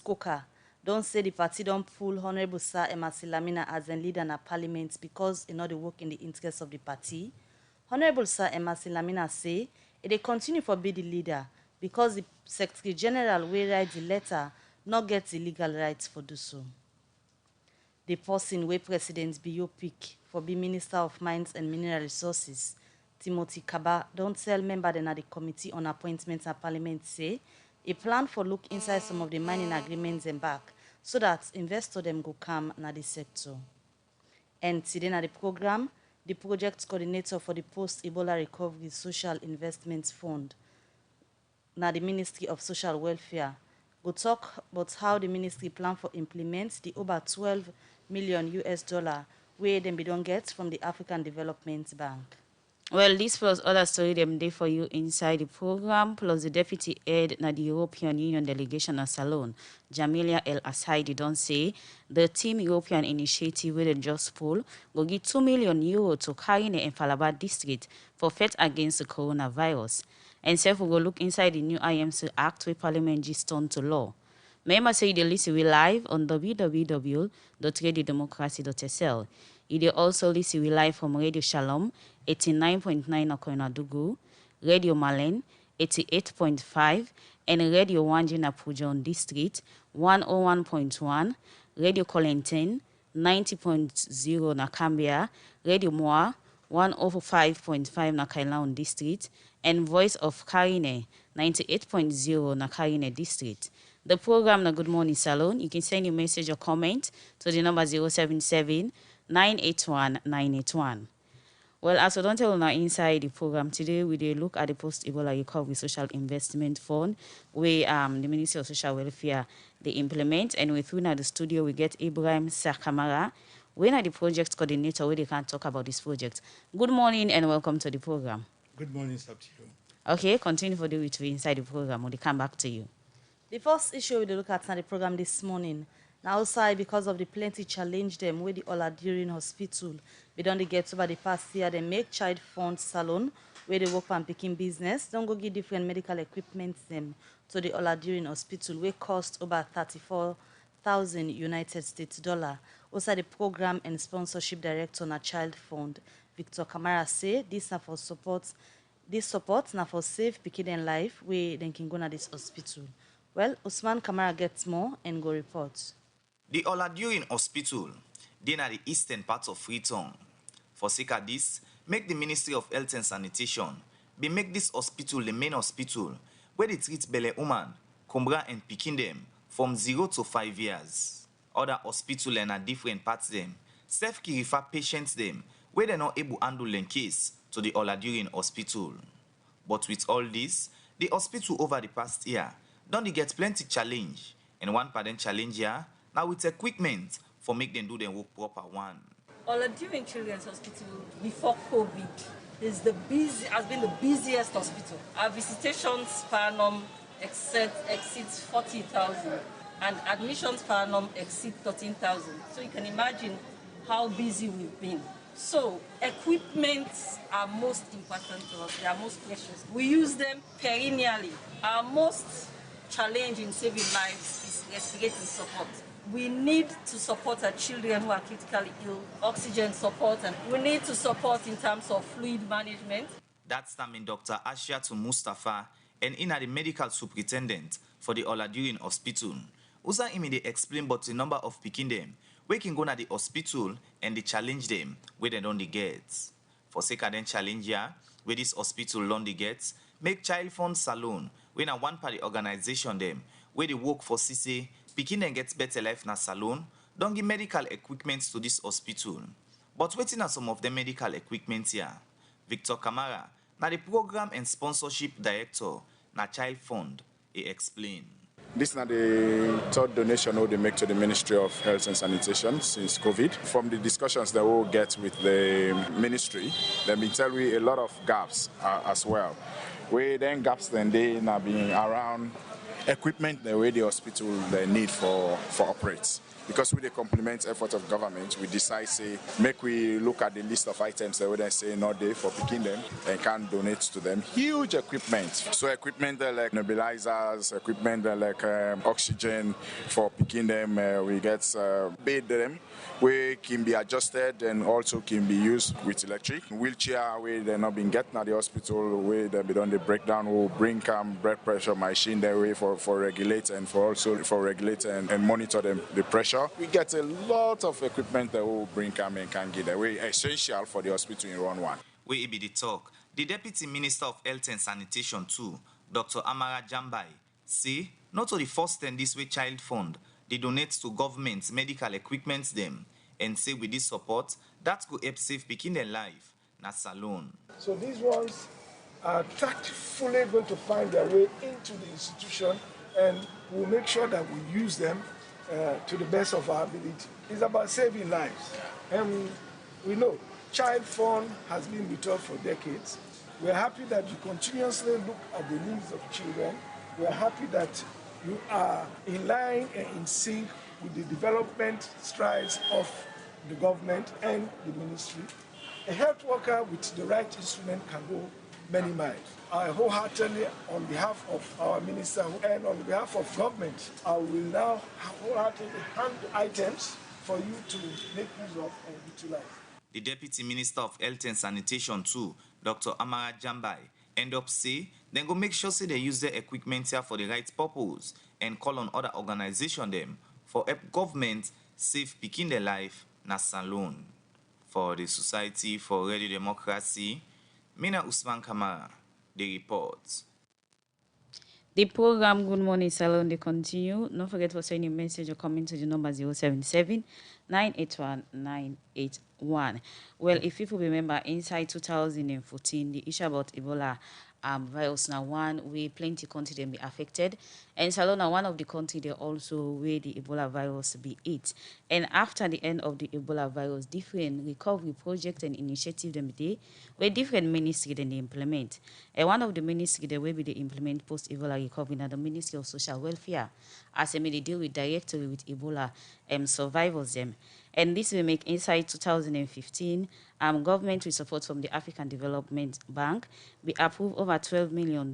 Skoka don't say the party don't pull Honorable Sir Emerson Lamina as a leader in a parliament because it not the work in the interest of the party. Honorable Sir Emerson Lamina say they continue for be the leader because the Secretary General will write the letter not get the legal rights for do so. The person where President Biyo pick for be Minister of Mines and Mineral Resources, Timothy Kaba, don't tell member then at the Committee on Appointments and Parliament say a plan for look inside some of the mining agreements and back so that investor them go come na the sector. And today na the program, the project coordinator for the Post-Ebola Recovery Social Investment Fund, na the Ministry of Social Welfare, go talk about how the ministry plan for implement the over 12 million US dollar where them be don't get from the African Development Bank. Well, this plus other story them day for you inside the program, plus the deputy head na the European Union delegation at Salon, Jamilia El Asaidi, don't say the Team European initiative where they just pull will give €2 million to Karine and Falaba district for fight against the coronavirus. And self will go look inside the new IMC Act where Parliament just turned to law. Remember say the listen we live on www.radiodemocracy.sl. You also listen we live from Radio Shalom 89.9 Okoinadugu, Radio Malen 88.5, and Radio Wanjina Pujon District 101.1, Radio Colentin 90.0 Nakambia, Radio Moa 105.5 na Kailaon District, and Voice of Karine 98.0 na Karine District. The program na Good Morning Salon, you can send your message or comment to the number 077-981-981. Well, as we don't tell now inside the program today, we will look at the Post-Ebola Recovery Social Investment Fund, where the Ministry of Social Welfare they implement, and with who now the studio we get Ibrahim Sakamara, we are the project coordinator where they can talk about this project. Good morning and welcome to the program. Good morning, Sabtilo. Okay, continue for the with inside the program. We'll come back to you. The first issue we look at in the program this morning. Now outside because of the plenty challenge them where the Oladurin Hospital, we don't get over the past year they make child fund salon where they work on picking business. Don't go give different medical equipment them to the Oladurin Hospital where cost over 34,000 United States dollar. Also the program and sponsorship director on a child fund, Victor Kamara say this na for support. This support na for safe picking life where they can go to this hospital. Well, Usman Kamara gets more and go report. The Oladurin Hospital, they are the eastern part of Freetown. For sake of this, make the Ministry of Health and Sanitation be make this hospital the main hospital where they treat belle woman, Kumbra and picking them from 0 to 5 years. Other hospital and a different parts them, self-care refer patients them where they're not able to handle the case to the Oladurin Hospital. But with all this, the hospital over the past year don't get plenty challenge, and one part of challenge here now with equipment for make them do their work proper one. Oladurin Children's Hospital before COVID has been the busiest hospital. Our visitations per annum exceeds 40,000 and admissions per annum exceed 13,000. So you can imagine how busy we've been. So equipment are most important to us. They are most precious. We use them perennially. Our most challenge in saving lives is respiratory support. We need to support our children who are critically ill, oxygen support, and we need to support in terms of fluid management. That's Dr. Ashiatu Mustafa, and the medical superintendent for the Oladurin Hospital. Usa immediately explain about the number of picking them, we can go to the hospital and they challenge them where they don't get. For sake of them challenge here, where this hospital don't get, make child fund salon, when a one party organization them, where they work for CC, picking and gets better life na salon, don't give medical equipment to this hospital. But waiting on some of the medical equipment here. Victor Kamara, na the program and sponsorship director, na child fund, he explained. This is the third donation we make to the Ministry of Health and Sanitation since COVID. From the discussions that we'll get with the ministry, they've been telling me a lot of gaps as well. We then gaps then they now being around equipment the way the hospital they need for operates. Because with the complement effort of government, we decide, say, make we look at the list of items that they say not there for picking them and can donate to them. Huge equipment. So equipment like nebulizers, equipment like oxygen for picking them. We get bed them. We can be adjusted and also can be used with electric. Wheelchair where they're not being getting at the hospital, where they be done the breakdown, will bring blood pressure machine their way for regulate and for also for regulate and monitor them the pressure. We get a lot of equipment that will bring and can get away essential for the hospital in round one. We be the talk. The Deputy Minister of Health and Sanitation too, Dr. Amara Jambai, say not to the first and this way child fund, they donate to government medical equipment them and say with this support that could help save picking their life. Na salon. So these ones are tactfully going to find their way into the institution, and we'll make sure that we use them to the best of our ability. It's about saving lives. And we know child fund has been with us for decades. We're happy that you continuously look at the needs of children. We're happy that you are in line and in sync with the development strides of the government and the ministry. A health worker with the right instrument can go many miles. I wholeheartedly, on behalf of our minister and on behalf of government, I will now wholeheartedly hand items for you to make use of and utilize. The Deputy Minister of Health and Sanitation too, Dr. Amara Jambai, end up say they go make sure say they use their equipment here for the right purpose and call on other organizations them for help government save picking their life na salon. For the Society for Radio Democracy, Mina Usman Kamara, the report. The program Good Morning Salon, they continue. Don't forget to send your message or comment to the number 077 981 981. Well, if people remember, inside 2014, the issue about Ebola virus now one way plenty country them be affected, and Salon now one of the country they also where the Ebola virus be it. And after the end of the Ebola virus, different recovery project and initiative them day where different ministry then they implement. And one of the ministry they will be they implement post-Ebola recovery now the Ministry of Social Welfare, as they may deal with directly with Ebola survivors them. And this will make inside 2015, government with support from the African Development Bank, we approve over $12 million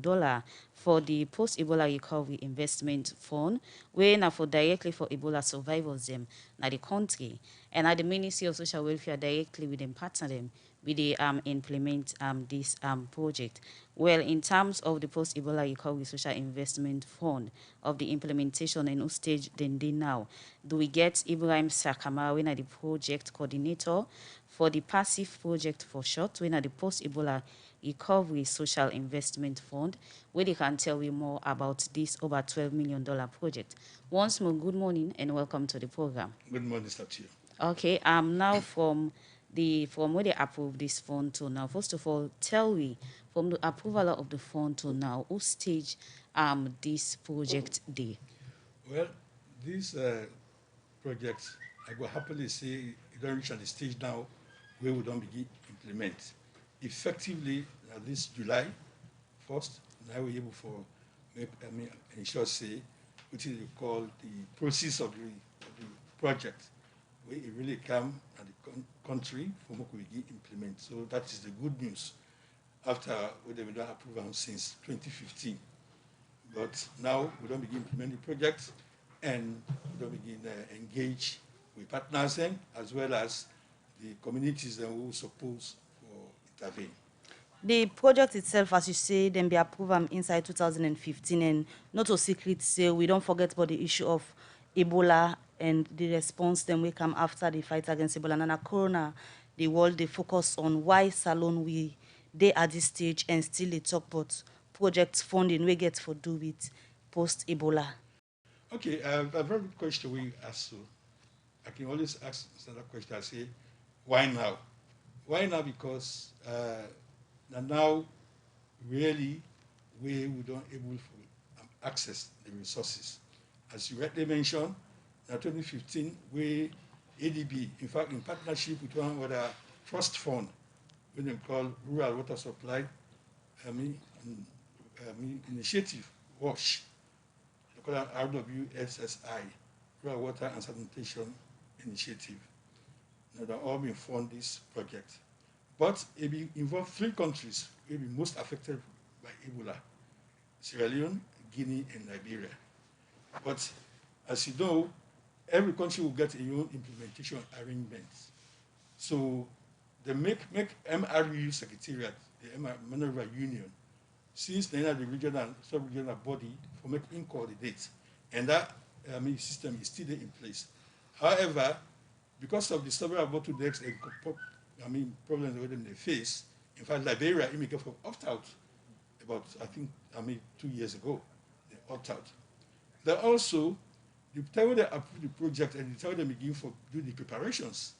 for the post-Ebola recovery investment fund, where now for directly for Ebola survivors them now the country. And at the Ministry of Social Welfare directly with them partner them with the implement this project. Well, in terms of the post-Ebola recovery social investment fund of the implementation and who stage then they now, do we get Ibrahim Sakama, when the project coordinator for the passive project for short, when the post-Ebola recovery social investment fund, where they can tell you more about this over $12 million project. Once more, good morning and welcome to the program. Good morning, Satia. Okay, now from where they approve this fund to now, first of all, tell me from the approval of the fund to now, who stage this project day? Well, these projects, I will happily say, it don't reach at the stage now where we don't begin implement. Effectively, this July 1st, now we're able for, ensure say, which is called the process of the project, where it really come at the country for what we implement. So that is the good news after we have done approval since 2015. But now we don't begin implementing projects and we don't begin engage with partners as well as the communities that we suppose for intervene. The project itself, as you say, then be approved inside 2015, and not a secret say we don't forget about the issue of Ebola and the response then we come after the fight against Ebola. And now Corona, the world they focus on why Salon we they at this stage and still they talk about project funding we get for do with post-Ebola. Okay, a very good question we ask. So I can always ask another question. I say, why now? Why now? Because now really we don't able to access the resources. As you rightly mentioned, in 2015, we ADB, in fact, in partnership with one other trust fund, when they call Rural Water Supply Initiative, WASH, call it RWSSI, Rural Water and Sanitation Initiative. Now, they've all been fund this project. But it will involve 3 countries will be most affected by Ebola: Sierra Leone, Guinea, and Liberia. But as you know, every country will get a own implementation arrangements. So they make MRU Secretariat, the Mineral Union, since they are the regional and sub-regional body for making coordinate. And that system is still in place. However, because of the several bottlenecks and problems that they face, in fact, Liberia immigrated opt-out about, 2 years ago. They opt-out. They also, the time they approve the project and the time they begin to do the preparations,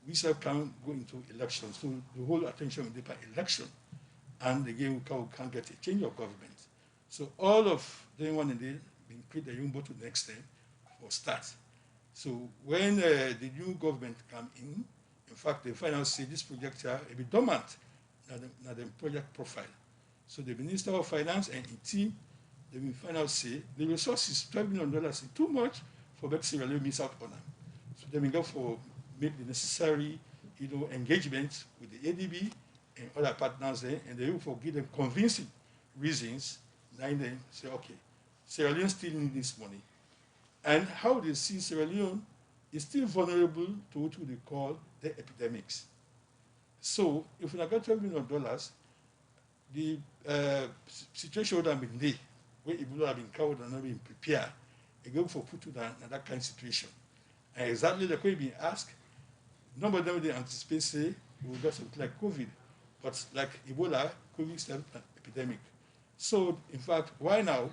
we still can go into elections. So the whole attention will be by election. And again, we can't get a change of government. So all of them one in there been create a young bottlenecks then for start. So when the new government come in fact, the finance say this project will be dormant, not the project profile. So the Minister of Finance and his team, they will finance say the resources, $12 million is too much for make Sierra Leone miss out on them. So they will go for make the necessary, engagement with the ADB and other partners there, and they will give them convincing reasons. Then they say, okay, Sierra Leone still needs this money. And how they see Sierra Leone is still vulnerable to what they call the epidemics. So if we got $12 million, the situation would have been there, where Ebola have been covered and not been prepared, again for put to that kind of situation. And exactly like we've been asked, none of them they anticipate say we will get something like COVID, but like Ebola, COVID is an epidemic. So in fact, why now?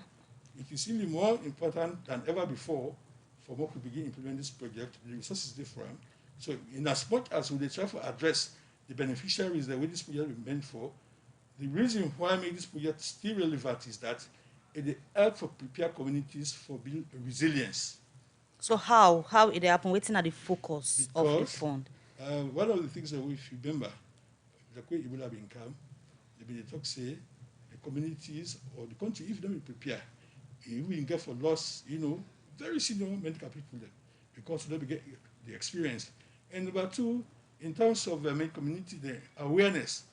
It is really more important than ever before for what we begin implementing this project. The resources are different. So in as much as we try to address the beneficiaries the way this project is meant for, the reason why I make this project still relevant is that it helps to prepare communities for build resilience. So how it happen? Waiting at the focus of the fund. One of the things that we should remember, the way Ebola been come, they talk say the communities or the country, if they don't prepare, you will get for loss, very senior medical people there, because they get the experience. And number 2, in terms of community, the awareness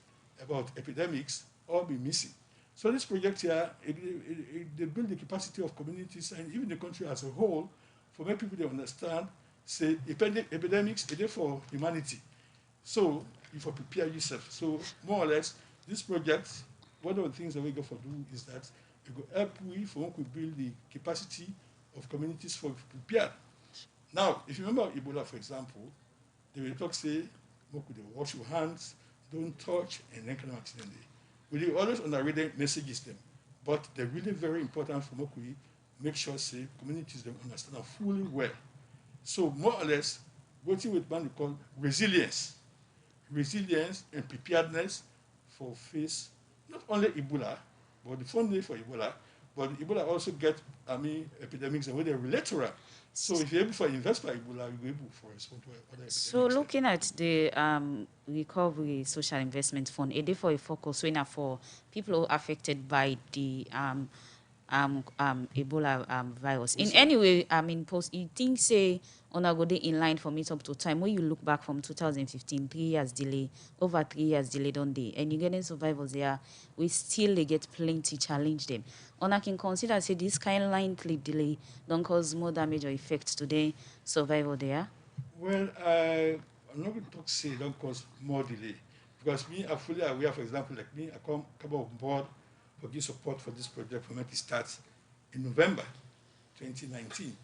about epidemics all be missing. So this project here, they build the capacity of communities and even the country as a whole for make people to understand, say, epidemics are there for humanity. So you for prepare yourself. So more or less, this project, one of the things that we go for do is that it will help we for we build the capacity of communities for prepared. Now, if you remember Ebola, for example, they will talk say, wash your hands, don't touch, and then kind of accident. We will always underrated messages them, but they're really very important for we make sure say communities them understand them fully well. So more or less, what you would call resilience and preparedness for face not only Ebola, but the funding for Ebola, but Ebola also get epidemics and where they relate to it. So if you're able to invest by Ebola, you'll be able to respond to other epidemics. So looking at the recovery social investment fund, it is for a focus when for people who are affected by the Ebola virus. In any way, you think say on a good day in line for meet up to time when you look back from 2015, 3 years delay, over 3 years delay on day, and you getting survivors there, we still they get plenty challenge them. On I can consider say this kind of line delay don't cause more damage or effect to the survivor there. Well, I'm not going to talk say don't cause more delay because me I'm fully aware. For example, like me, I come on board for give support for this project for me to start in November 2019.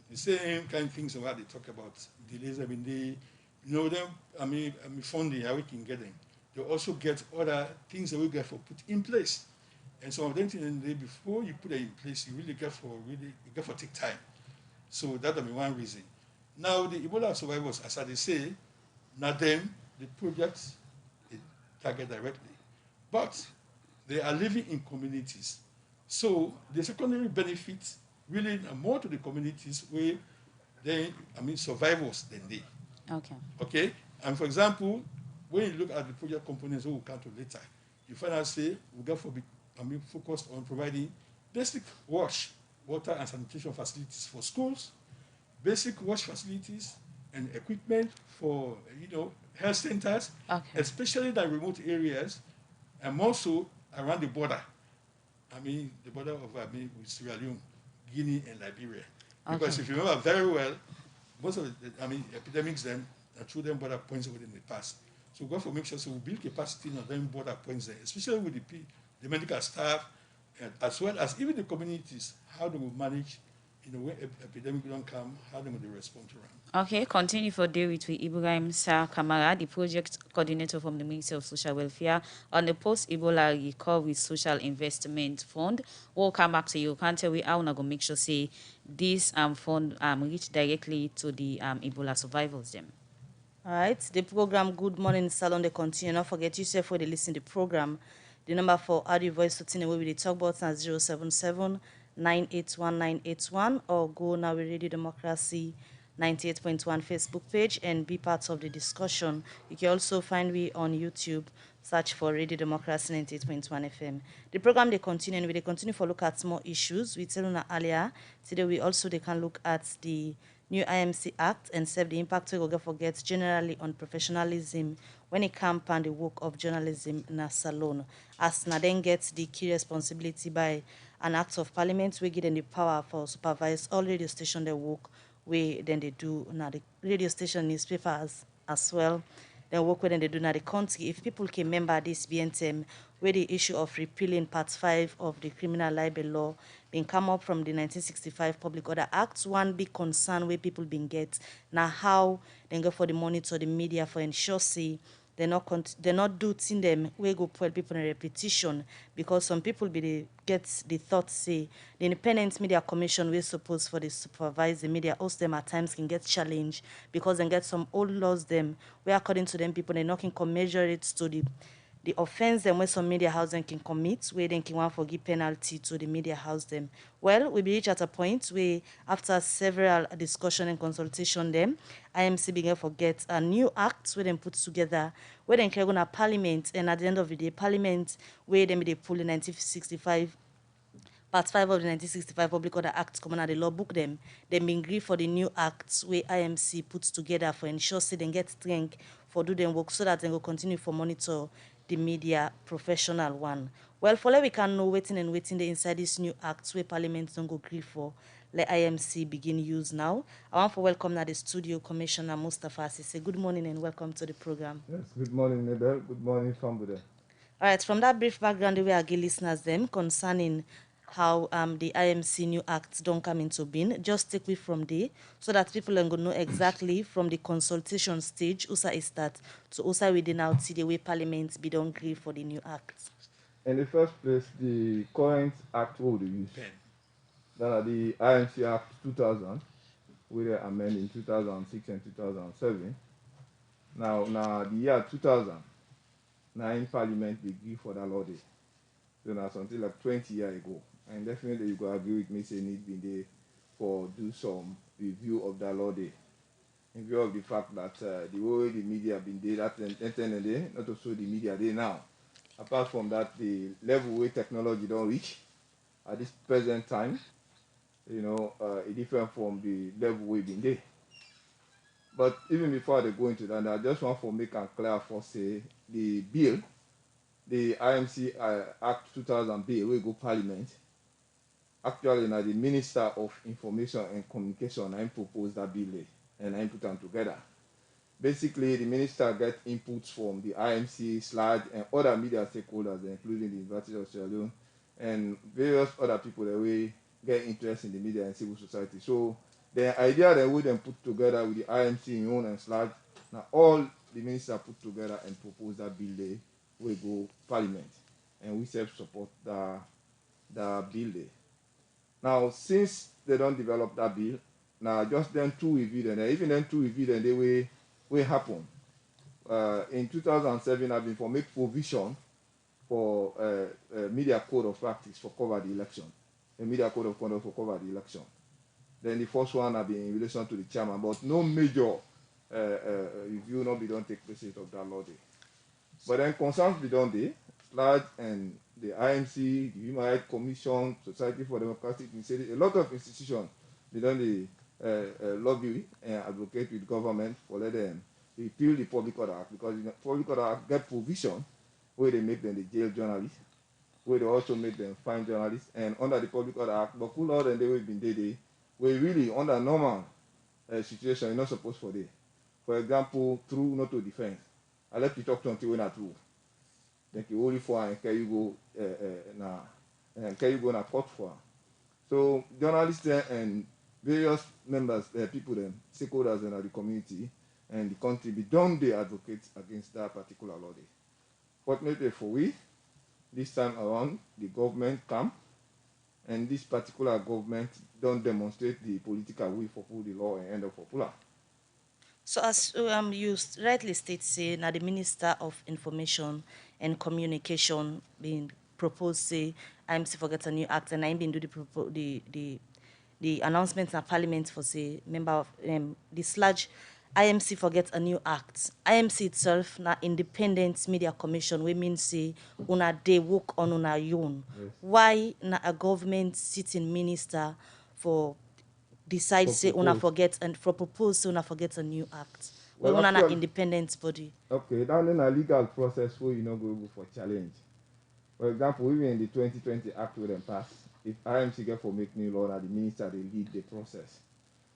The same kind of things about they talk about delays. Funding how we can get them. They also get other things that we get for put in place. And some of them things before you put it in place, you get for take time. So that'll be one reason. Now the Ebola survivors, as I say, not them, the projects they target directly. But they are living in communities. So the secondary benefits really are more to the communities where they, survivors than they. Okay? And for example, when you look at the project components we will come to later, you find out say we got for focused on providing basic wash water and sanitation facilities for schools, basic wash facilities, and equipment for health centers, Okay. especially the remote areas, and more so around the border. I mean, the border of with Sierra Leone, Guinea, and Liberia. Because Okay. if you remember very well, most of epidemics then are through them border points within the past. So we got to make sure so we build capacity in them border points there, especially with the medical staff, as well as even the communities, how they will manage, when epidemic don't come, how they will respond to them. Okay, continue for day with Ibrahim Sir Kamara, the project coordinator from the Ministry of Social Welfare on the Post-Ebola Recovery Social Investment Fund. We'll come back to you. Can't tell we how we're gonna make sure say this fund reach directly to the Ebola survivors them. All right, the program Good Morning Salon, they continue. Don't forget, yourself when they listen to the program. The number for audio voice to tune away with the talk button at 077 981 or go now with Radio Democracy 98.1 Facebook page and be part of the discussion. You can also find me on YouTube. Search for Radio Democracy 98.1 FM. The program they continue and we they continue for look at more issues. We tell you earlier. Today we also they can look at the new IMC Act and serve the impact we go forget generally on professionalism when it comes and the work of journalism in a salon. As na then gets the key responsibility by an act of parliament, we give them the power for supervise all radio station they work we then they do now the radio station newspapers as well. Then work with them they do now the country. If people can remember this BNTM where the issue of repealing Part 5 of the criminal libel law been come up from the 1965 Public Order Act, one big concern where people been get now how they go for the monitor the media for ensure say they're not doing them we go put people in repetition because some people be they get the thought say the independent media commission we suppose for the supervise the media host them at times can get challenged because they get some old laws them where according to them people they not can measure it to the offense them where some media house them can commit, where they can want forgive penalty to the media house them. Well, we reach at a point where after several discussion and consultation them, IMC began to get a new act where they put together, where they can go to parliament, and at the end of the day, parliament where they pull in 1965 Part 5 of the 1965 Public Order Act come out the law book them. They been agree for the new acts where IMC puts together for ensure say they get strength for do them work so that they will continue for monitor the media professional one. Well, for let we can know waiting and waiting the inside this new acts where Parliament don't go agree for. Let IMC begin use now. I want to welcome now the studio Commissioner Mustafa. Say good morning and welcome to the program. Yes, good morning, Nebel. Good morning, Fambude. All right, from that brief background, we are give listeners them concerning how the IMC new acts don't come into being. Just take me from there so that people are going to know exactly from the consultation stage, USA is that, to USA within now see the way Parliament be don't agree for the new acts. In the first place, the current act will be used. That are the IMC Act 2000, we were amended in 2006 and 2007. Now the year 2000, now in Parliament they agree for that law day. So now something like 20 years ago. And definitely you go agree with me saying need been there for do some review of that law day. In view of the fact that the way the media been there that and day, not also the media there now. Apart from that, the level where technology don't reach at this present time, it different from the level we've been there. But even before they go into that, I just want to make it clear for say the bill, the IMC Act 2000 bill, will go Parliament. Actually, now the Minister of Information and Communication, I proposed that bill and I put them together. Basically, the minister get inputs from the IMC, SLAG, and other media stakeholders, including the University of Sierra Leone, and various other people that we get interest in the media and civil society. So the idea that we then put together with the IMC, UNE, and SLAG, now all the minister put together and propose that bill there, we go Parliament, and we self-support the bill there. Now, since they don't develop that bill, now just then two review and even then two review and they will happen. In 2007, I've been for make provision for media code of practice for cover the election, a media code of conduct for cover the election. Then the first one have been in relation to the chairman, but no major review not be done take place of that law day. But then concerns be done there, SLAG and the IMC, the Human Rights Commission, Society for Democratic Initiative, a lot of institutions, they don't lobby and advocate with government for let them repeal the Public Order Act, because the Public Order Act get provision where they make them the jail journalists, where they also make them fine journalists, and under the Public Order Act, but cool order and they will be there, where really under normal situation, you're not supposed for there. For example, through not to defense. I let you talk to until we're not through. Then you only for and can you go na court for. So journalists and various members, people, stakeholders in the community and the country, don't they advocate against that particular law? Fortunately for we, this time around, the government come, and this particular government don't demonstrate the political will for the law and end up popular. So as you rightly state, say, now the Minister of Information and Communication being proposed, say, IMC forget a new act, and I been do the announcement in Parliament for, say, member of the sludge, IMC forget a new act. IMC itself, na Independent Media Commission, we mean say, una they work on una own. Yes. Why na a government sitting minister for decide say una forget and for propose say una forget a new act? Well, una na independent body. Okay, that in a legal process where you not go for challenge. For example, even in the 2020 Act with them pass, if IMC get for make new law, that the minister they lead the process.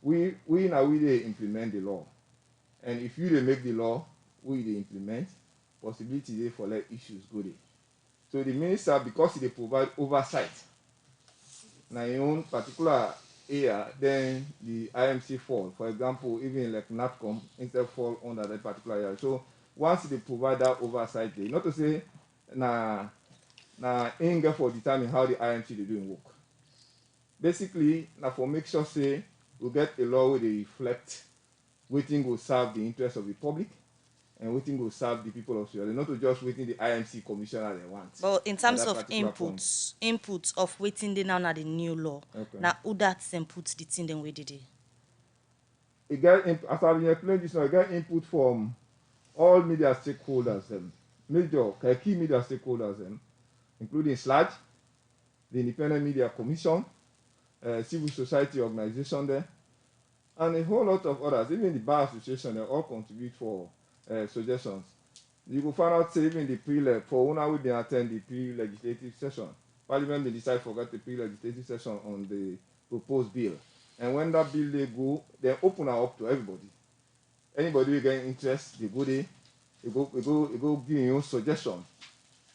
We now we they implement the law, and if you they make the law, we they implement. Possibility they for let issues go there. So the minister, because they provide oversight, now your own particular area, then the IMC fall. For example, even like NATCOM, instead fall under that particular area. So once they provide that oversight, they not to say na anger for determine how the IMC they doing work. Basically, now for make sure say we get a law where they reflect waiting will serve the interest of the public and waiting will serve the people of Australia, not to just waiting the IMC commissioner they want. But in terms of inputs of waiting they now na the new law. Okay. Now who that input the thing then we did it? Again, as I've explained this now, get input from all media stakeholders, key media stakeholders, including SLAG, the Independent Media Commission, civil society organization there, and a whole lot of others. Even the Bar Association, they all contribute for suggestions. You will find out, say, even the pre-leg, for one hour we didn't attend the pre-legislative session. Parliament, they decide to forget the pre-legislative session on the proposed bill. And when that bill they go, they open it up to everybody. Anybody who get interest, they go there, they go give you suggestion,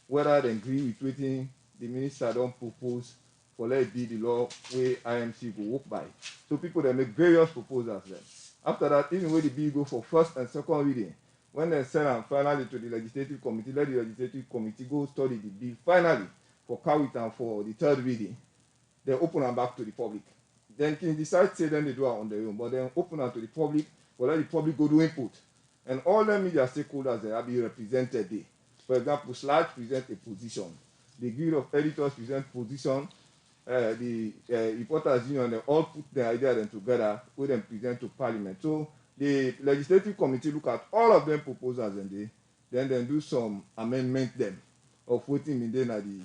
whether they agree with what the minister don't propose for let it be the law where IMC go work by. So people they make various proposals then. After that, even when the bill go for first and second reading, when they send them finally to the legislative committee, let the legislative committee go study the bill finally for carry it and for the third reading. They open them back to the public. Then can decide say then they do it on their own, but then open them to the public, but let the public go do input. And all the media stakeholders they have been represented there. For example, SLAG present a position. The Guild of Editors present position. The Reporters Union, they all put their ideas together, with them present to Parliament. So the legislative committee look at all of them proposals and then do some amendment them of what in the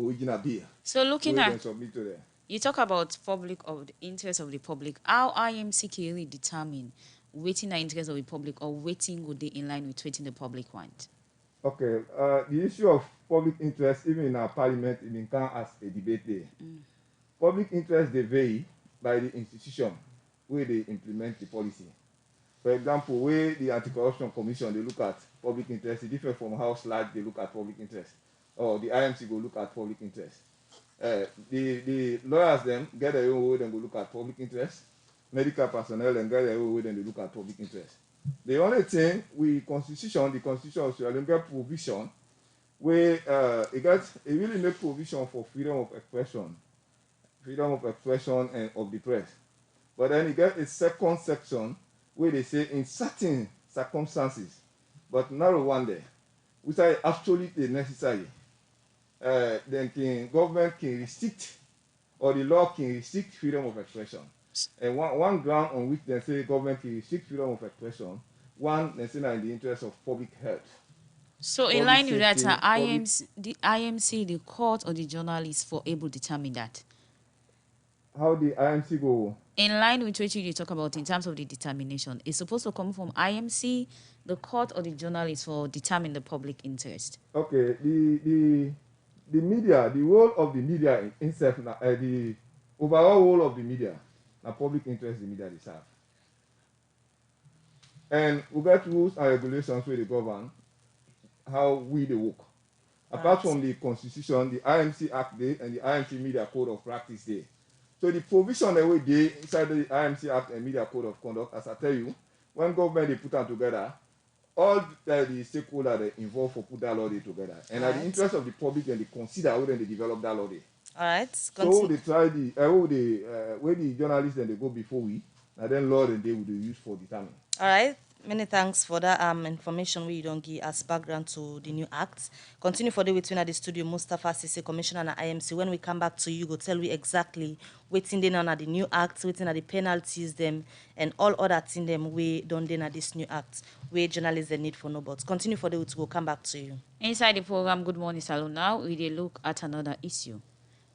original bill. So looking at submit to them. You talk about public of the interest of the public. How IMC can really determine waiting the interest of the public or waiting would they in line with waiting the public want? Okay, the issue of public interest, even in our parliament, it can as a debate there. Public interest, they vary by the institution where they implement the policy. For example, where the Anti-Corruption Commission, they look at public interest, it's different from how SLAG they look at public interest, or the IMC go look at public interest. The lawyers them get their own way, then go look at public interest. Medical personnel then get their own way, then they look at public interest. The only thing the Constitution of Australia get provision where it really make provision for freedom of expression and of the press. But then you get a second section where they say in certain circumstances, but not one day, which are absolutely necessary, then government can restrict, or the law can restrict freedom of expression. And one ground on which they say government can restrict freedom of expression, one, they say in the interest of public health. So in public line with that, safety, public. IMC, the court or the journalists for able to determine that? How the IMC go? In line with what you talk about in terms of the determination, it's supposed to come from IMC, the court or the journalists for determine the public interest? Okay, the media, the role of the media in itself, the overall role of the media, the public interest the media they serve. And we get rules and regulations where they govern how we they work. Apart from the constitution, the IMC Act Day and the IMC Media Code of Practice Day. So the provision that we did inside the IMC Act and Media Code of Conduct, as I tell you, when government they put them together, all the stakeholders they involved for put that law day together. And at the interest of the public, and they consider how they develop that law day. All right. So they try the where the journalists then they go before we, and then law and they would use for determine. All right. Many thanks for that information we don't give as background to the new act. Continue for the between at the studio, Mustafa Sisi, Commissioner and IMC. When we come back to you, go tell we exactly waiting then on at the new act, waiting at the penalties them, and all other things them we don't then at this new act, where journalists they need for no bots. Continue for the we'll come back to you. Inside the program, Good Morning Salon, now we will look at another issue.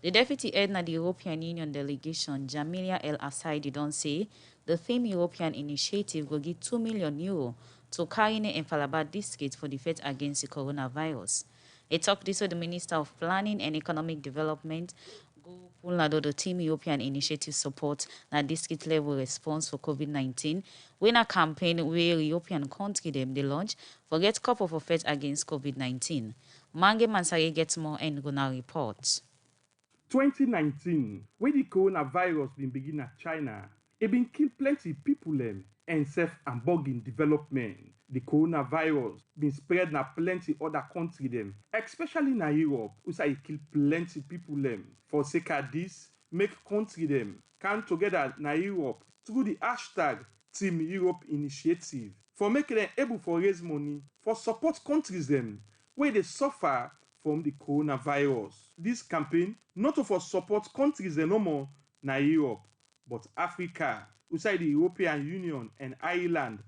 The deputy head of the European Union delegation, Jamilia El Assaidi, don't say the theme European initiative will give €2 million to Karine and Falaba districts for the fight against the coronavirus. He talked this with the Minister of Planning and Economic Development, Go the Team European Initiative support na district level response for COVID-19 when a campaign where European country them they launch for get couple for fight against COVID-19. Mange Mansari gets more and gonna report. 2019, when the coronavirus been begin at China, it been kill plenty people and self and bug in development. The coronavirus been spread na plenty other country them, especially na Europe, which I kill plenty people For sake of this, make country them come together na Europe through the hashtag Team Europe Initiative for making them able for raise money for support countries them where they suffer from the coronavirus. This campaign not for support countries no more na Europe, but Africa, outside the European Union and Ireland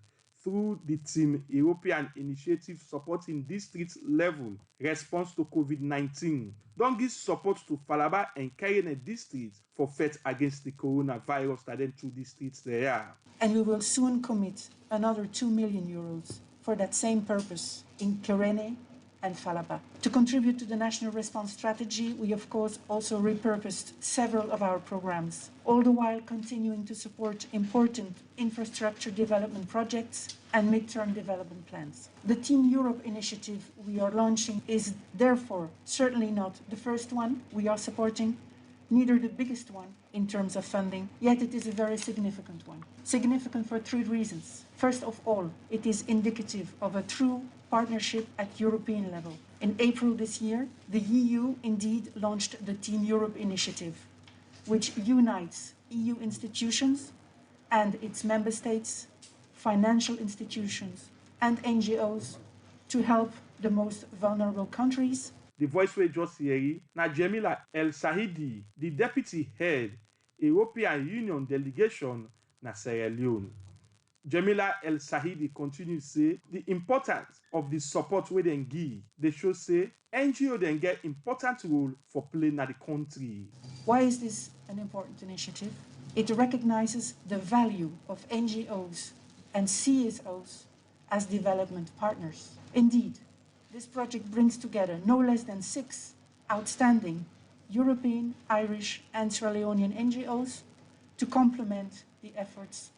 through the Team European Initiative supporting district level response to COVID-19. Don't give support to Falaba and Karine districts for fight against the coronavirus that then two districts they are. And we will soon commit another €2 million for that same purpose in Karine and Falaba. To contribute to the national response strategy, we of course also repurposed several of our programs, all the while continuing to support important infrastructure development projects and midterm development plans. The Team Europe initiative we are launching is therefore certainly not the first one we are supporting, neither the biggest one in terms of funding, yet it is a very significant one. Significant for three reasons. First of all, it is indicative of a true partnership at European level. In April this year, the EU indeed launched the Team Europe initiative, which unites EU institutions and its member states, financial institutions, and NGOs to help the most vulnerable countries. The voice we just hear na Jamilia El Sahidi, the deputy head, European Union delegation na Sierra Leone. Jamilia El Sahidi continues to say the importance of the support we then give. They should say NGO then get important role for playing at the country. Why is this an important initiative? It recognizes the value of NGOs and CSOs as development partners. Indeed, this project brings together no less than 6 outstanding European, Irish, and Sierra Leonean NGOs to complement the efforts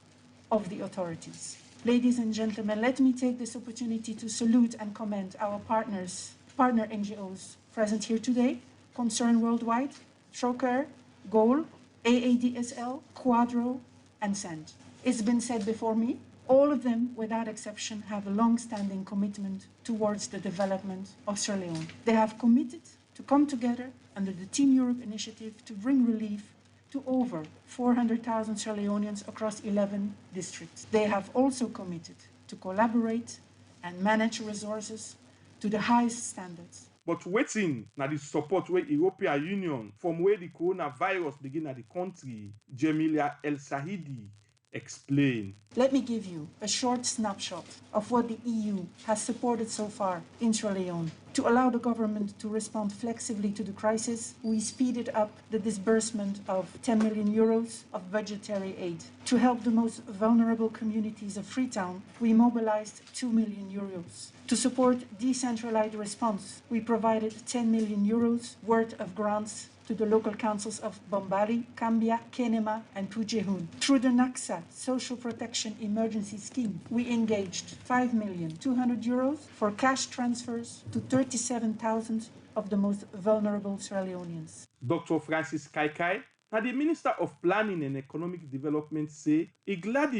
of the authorities. Ladies and gentlemen, let me take this opportunity to salute and commend our partner NGOs present here today: Concern Worldwide, Troker, Goal, AADSL, Quadro, and SAND. It's been said before me, all of them, without exception, have a long-standing commitment towards the development of Sierra Leone. They have committed to come together under the Team Europe initiative to bring relief to over 400,000 Sierra Leoneans across 11 districts. They have also committed to collaborate and manage resources to the highest standards. But waiting na the support where European Union from where the coronavirus begin at the country, Jamilia El Sahidi explain. Let me give you a short snapshot of what the EU has supported so far in Sierra Leone. To allow the government to respond flexibly to the crisis, we speeded up the disbursement of 10 million euros of budgetary aid. To help the most vulnerable communities of Freetown, we mobilized 2 million euros. To support decentralized response, we provided 10 million euros worth of grants to the local councils of Bombali, Cambia, Kenema, and Pujehun. Through the NACSA Social Protection Emergency Scheme, we engaged 5,200,000 euros for cash transfers to 37,000 of the most vulnerable Sierra Leoneans. Dr. Francis Kaikai, now the Minister of Planning and Economic Development, say he glad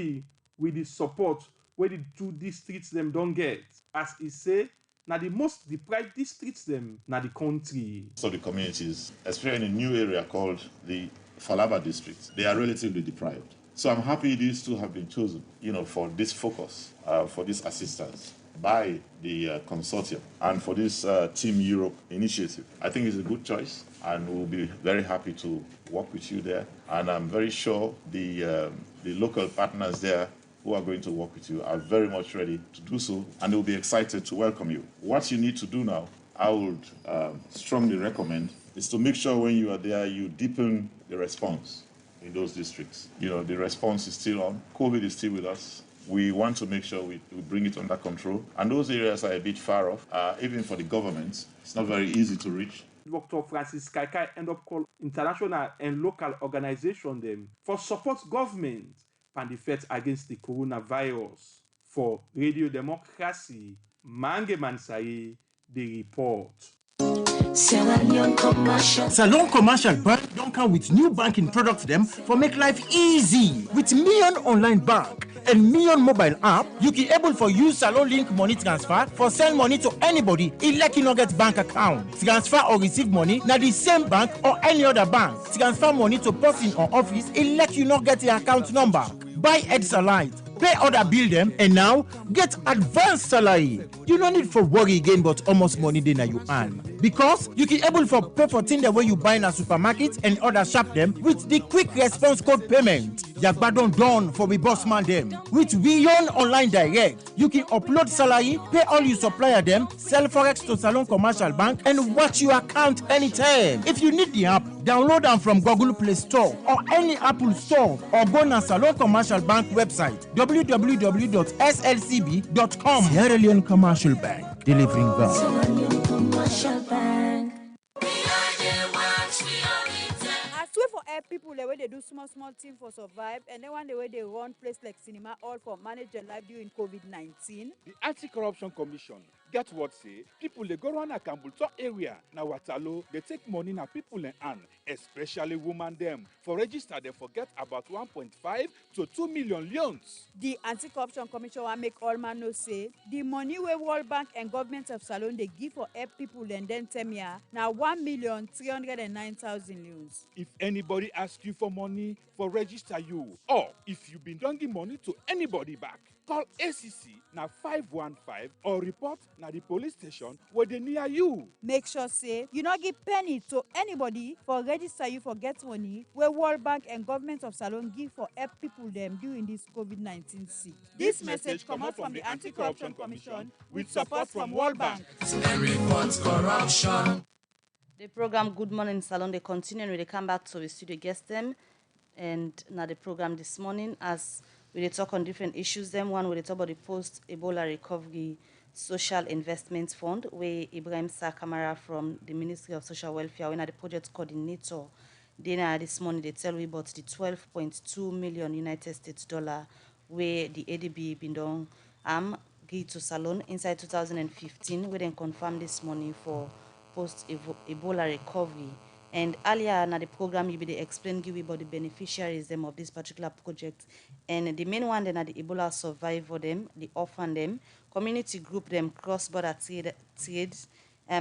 with the support where the 2 districts them don't get. As he say, now the most deprived districts them na the country. So the communities, especially in a new area called the Falaba district, they are relatively deprived. So I'm happy these 2 have been chosen, for this focus, for this assistance by the consortium and for this Team Europe initiative. I think it's a good choice, and we'll be very happy to work with you there. And I'm very sure the local partners there who are going to work with you are very much ready to do so, and they'll be excited to welcome you. What you need to do now, I would strongly recommend, is to make sure when you are there, you deepen the response in those districts. The response is still on. COVID is still with us. We want to make sure we bring it under control. And those areas are a bit far off. Even for the government, it's not very easy to reach. Dr. Francis Kaikai end up call international and local organizations them for support government and the fight against the coronavirus. For Radio Democracy, Mange Mansai, the report. Salon Commercial Bank don't come with new banking products them for make life easy. With Million Online Bank and Million Mobile App, you can able for use Salon Link money transfer for send money to anybody like you not get bank account. Transfer or receive money na the same bank or any other bank. Transfer money to person or office like you not get the account number. Buy Edsalite, pay other bill them, and now get advanced salary. You no need for worry again, but almost money then you earn. Because you can able for pay for things the way you buy in a supermarket and other shop them with the quick response code payment. Yagbadon done for we boss man them. With Beyond Online Direct, you can upload salary, pay all you supplier them, sell forex to Salon Commercial Bank, and watch your account anytime. If you need the app, download them from Google Play Store or any Apple Store, or go to Salon Commercial Bank website www.slcb.com. Sierra Leone Commercial Bank, delivering value. Sierra Leone Commercial Bank. As way for help people the way they do small thing for survive, and then one the way they run place like cinema all for manage their life during COVID-19. The Anti-Corruption Commission get what say people they go around a Kambulto area na Watalo they take money na people in hand, especially women them for register they forget about 1.5 to 2 million loans. The Anti-Corruption Commission will make all man know say the money where World Bank and government of Salon they give for help people and then tell me now 1,309,000 loans. If anybody asks you for money for register you, or if you been don't give money to anybody back, call ACC na 515 or report na the police station where they near you. Make sure say you not give penny to anybody for register you for get money where World Bank and government of Salon give for help people them during this COVID-19 sick. This message come out from the Anti-Corruption Commission with support from World Bank. The program Good Morning Salon they continue and we come back to the studio guest them, and now the program this morning as we talk on different issues. Them one we talk about the Post-Ebola Recovery Social Investment Fund, where Ibrahim Sakamara from the Ministry of Social Welfare, when the project coordinator, then this morning they tell we about the 12.2 million United States dollar where the ADB been done give to Salon inside 2015. We then confirm this morning for Post-Ebola recovery. And earlier in the program, you be explain give about the beneficiaries them of this particular project. And the main one then are the Ebola survivor them, the orphan them, community group them, cross-border trades,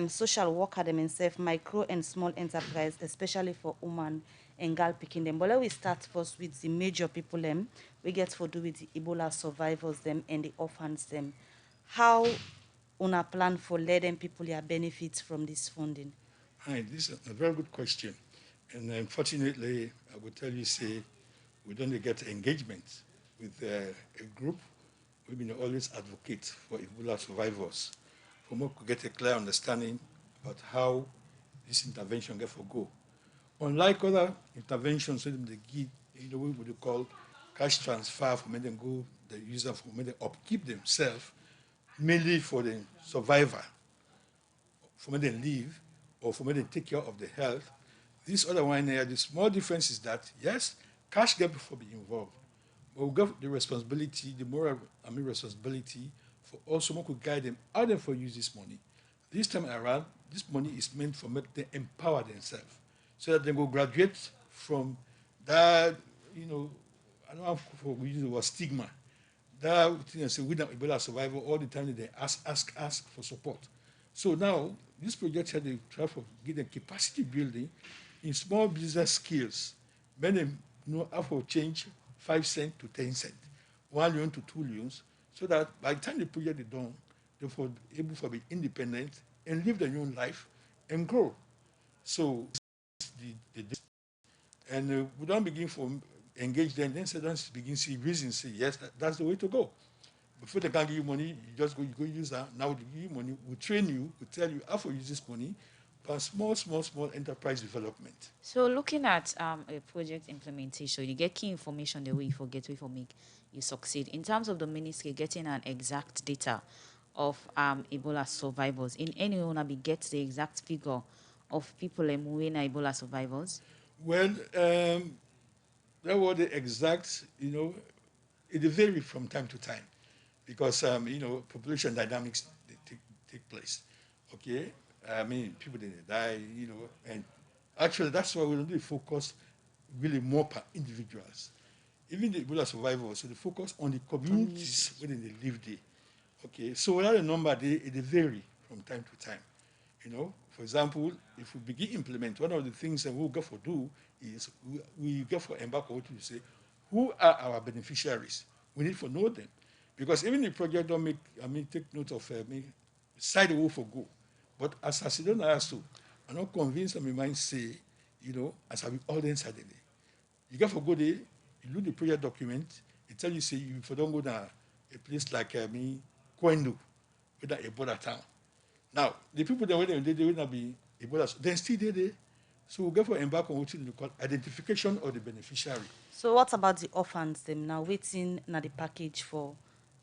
social worker them and self micro and small enterprise, especially for women and girl picking them. But let we start first with the major people them we get for do with the Ebola survivors them and the orphans them. How una plan for let them people their benefits from this funding? Hi, this is a very good question. And unfortunately, I will tell you, say, we don't get engagement with a group. We've been always advocate for Ebola survivors, for more to get a clear understanding about how this intervention get for go. Unlike other interventions, they give, what we call cash transfer for them go, the user for them upkeep themselves, mainly for the survivor, for when they live, or for when they take care of the health. This other one here, the small difference is that, yes, cash get before be involved, but we got the responsibility, the moral, responsibility for also one could guide them how they for use this money. This time around, this money is meant for make them empower themselves so that they will graduate from that, I don't know if we use the word stigma. That thing I say, with Ebola survival, all the time they ask for support. So now, this project here, they try to get the capacity building in small business skills. Many know how to change 5 cents to 10 cents, 1 million to 2 millions, so that by the time the project is done, they're able to be independent and live their own life and grow. So, we don't begin to engage them, then say, don't begin to see reasons, say, yes, that's the way to go. Before they can give you money, you just go use that. Now they give you money, we train you, we tell you how to use this money for small enterprise development. So looking at a project implementation, you get key information the way you forget, way for make you succeed. In terms of the ministry getting an exact data of Ebola survivors, in any way be get the exact figure of people who are Ebola survivors? Well, that was the exact, it varies from time to time because, population dynamics they take place. Okay? People didn't die, and actually that's why we don't really focus really more per individuals. Even the Ebola survivors, so they focus on the communities where they live there. Okay, so whether the number it vary from time to time. For example, if we begin implement, one of the things that we'll go for do is we go for embark on what you say, who are our beneficiaries? We need to know them. Because even the project don't take note of side the way for go. But as I don't ask to, I'm not convinced that my mind say, as I will all inside there. You got to go there, you look the project document, it tell you, say, if you don't go to a place like Kwendu, with that Ebola town. Now, the people that they will not be Ebola, they're still there. So we got to embark on what you call identification of the beneficiary. So what about the orphans them now waiting na the package for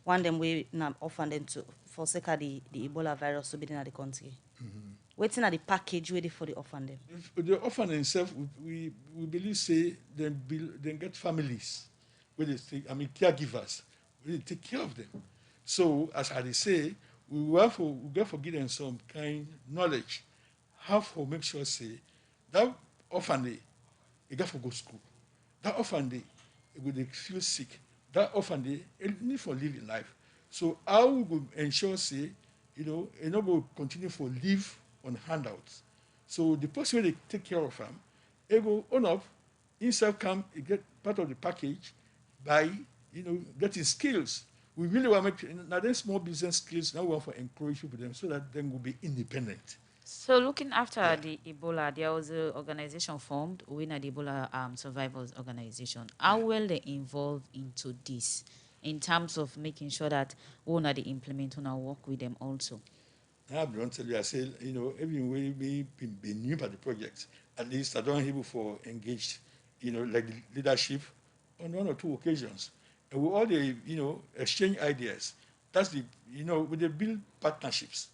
one them way now orphan them to for sake of the Ebola virus to be in the country? Waiting at the package ready for the orphan them. The orphan themselves, we believe say then get families where they take, caregivers, where they take care of them. So as I say, we get to give them some kind knowledge, how to make sure say that orphan they got to go to school. That orphan they feel sick. That orphan they need for living life. So how we go ensure say, and not go continue for live on handouts. So the person they take care of them, they go on up, himself come, he get part of the package by, getting skills. We really want to make, now then small business skills, now we want to encourage people them so that then will be independent. So looking after the Ebola, there was an organization formed, the Ebola Survivors Organization. How well they involved into this in terms of making sure that we they implement and work with them also? I don't tell you, I say, every way we be new by the project. At least I don't able for engaged, like the leadership on 1 or 2 occasions. And we all the, exchange ideas. That's the, we they build partnerships.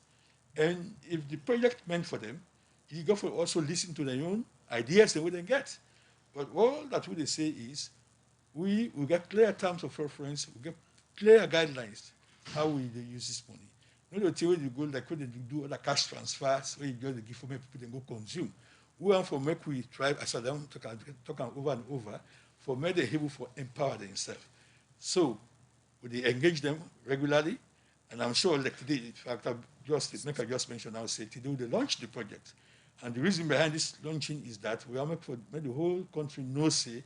And if the project meant for them, you got to also listen to their own ideas and what they get. But all that what they say is, we get clear terms of reference, we get clear guidelines how we use this money. Not the way you go like when they do other cash transfers, where you just give for people then go consume. We want for make we try, as I don't talk over and over, for make them able for empower themselves. So we engage them regularly, and I'm sure like today, in fact, I just mentioned now, say today they launch the project. And the reason behind this launching is that we are make the whole country know, say,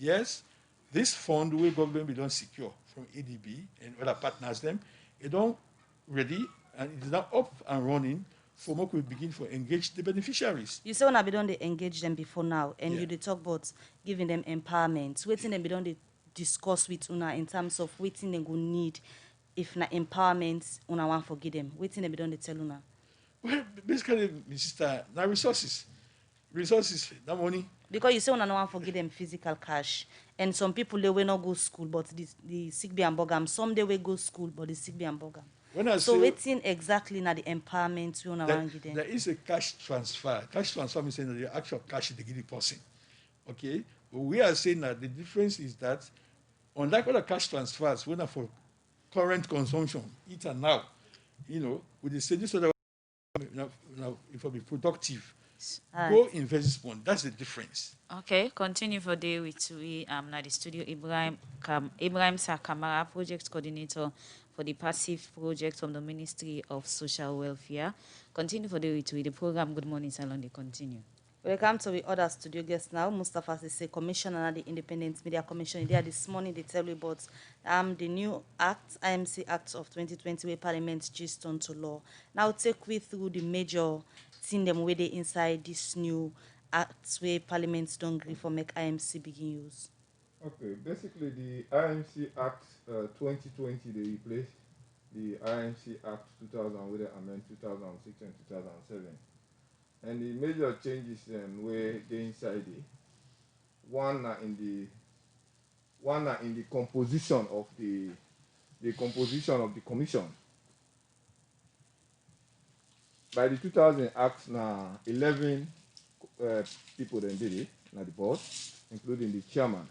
yes, this fund will government be done secure from ADB and other partners them, it don't ready and it is now up and running for more we begin for engage the beneficiaries. You say when I be done they engage them before now and you they talk about giving them empowerment, waiting them be done they discuss with una in terms of wetin dem go need if na empowerment una wan forgive them? Wetin dem be don dey tell una? Well, basically, my sister, now resources, that money. Because you say una no wan forgive them physical cash, and some people they will not go school, but the sick be and bogam. Some they will go school, but the sick be and bogam. When I So say wetin exactly na the empowerment we una wan give them? there is a cash transfer. Cash transfer means saying that the actual cash is the give the person. Okay? But we are saying that the difference is that unlike other cash transfers, when are for current consumption, eat and now, with the same so that now it will be productive. Go invest this one. That's the difference. Okay, continue for day with we now the studio Ibrahim Sakamara, project coordinator for the passive project from the Ministry of Social Welfare. Continue for day with we the program. Good morning, Salon. They continue. Welcome to the other studio guest now. Mustafa is a commissioner at the Independent Media Commission. There this morning they tell you about the new act, IMC Act of 2020, where Parliament just turned to law. Now take we through the major thing them where they inside this new act where Parliament don't agree for make IMC begin use. Okay, basically the IMC Act 2020 they replaced the IMC Act 2000 with the amend 2006 and 2007. And the major changes were they inside it. One are in the composition of the composition of the commission. By the 2000 Act now 11 people then did it, now the board, including the chairman.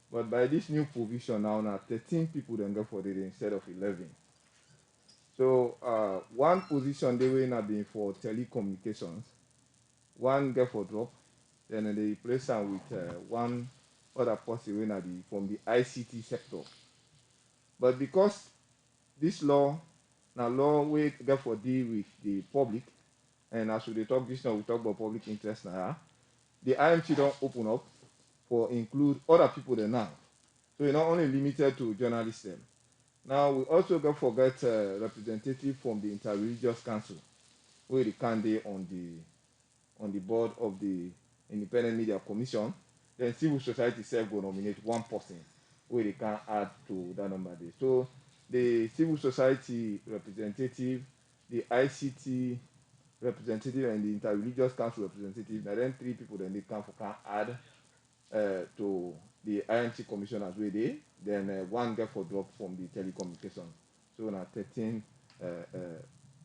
But by this new provision now 13 people then go for it instead of 11. So one position they were not being for telecommunications, one get for drop, then they replace them with one other person when be from the ICT sector. But because this law, now law we get for deal with the public, and as we talk this now, we talk about public interest now, the IMT don't open up for include other people there now. So it's not only limited to journalists them. Now we also get forget representative from the Interreligious Council, where they candidate on the board of the Independent Media Commission. Then civil society itself will nominate one person where they can add to that number there. So the civil society representative, the ICT representative, and the Interreligious Council representative, now then 3 people then they can add to the IMT commissioners where they, then one get for drop from the telecommunication. So now 13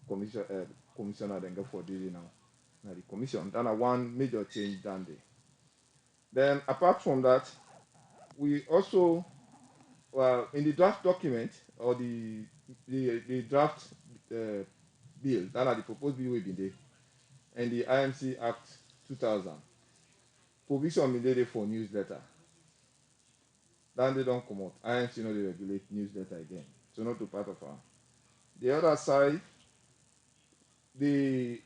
commissioner then get for daily now the commission. Then one major change done there. Then apart from that, we also in the draft document or the draft bill, that are the proposed bill we've been there, and the IMC Act 2000 provision been there for newsletter. Then they don't come out. IMC know they regulate newsletter again. So not to part of our. The other side, the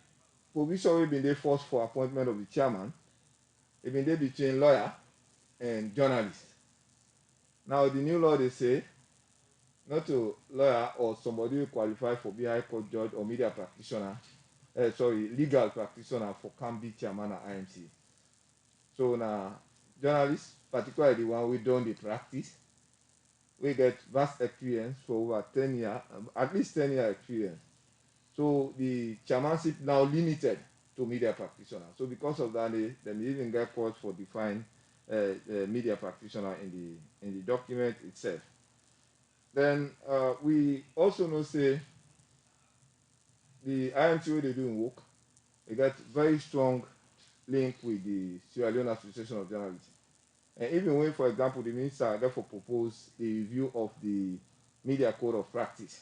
provision we've been there first for appointment of the chairman, it been there between lawyer and journalist. Now the new law they say not to lawyer or somebody who qualify for be high court judge or media practitioner, legal practitioner for can be chairman at IMC. So now journalists, particularly the one we done the practice, we get vast experience for over 10 years, at least 10 year experience. So the chairmanship now limited to media practitioner. So because of that, they even get calls for defined media practitioner in the document itself. Then we also know say the IMT where they doing work, they got very strong link with the Sierra Leone Association of Journalists. And even when, for example, the minister therefore proposed a review of the media code of practice,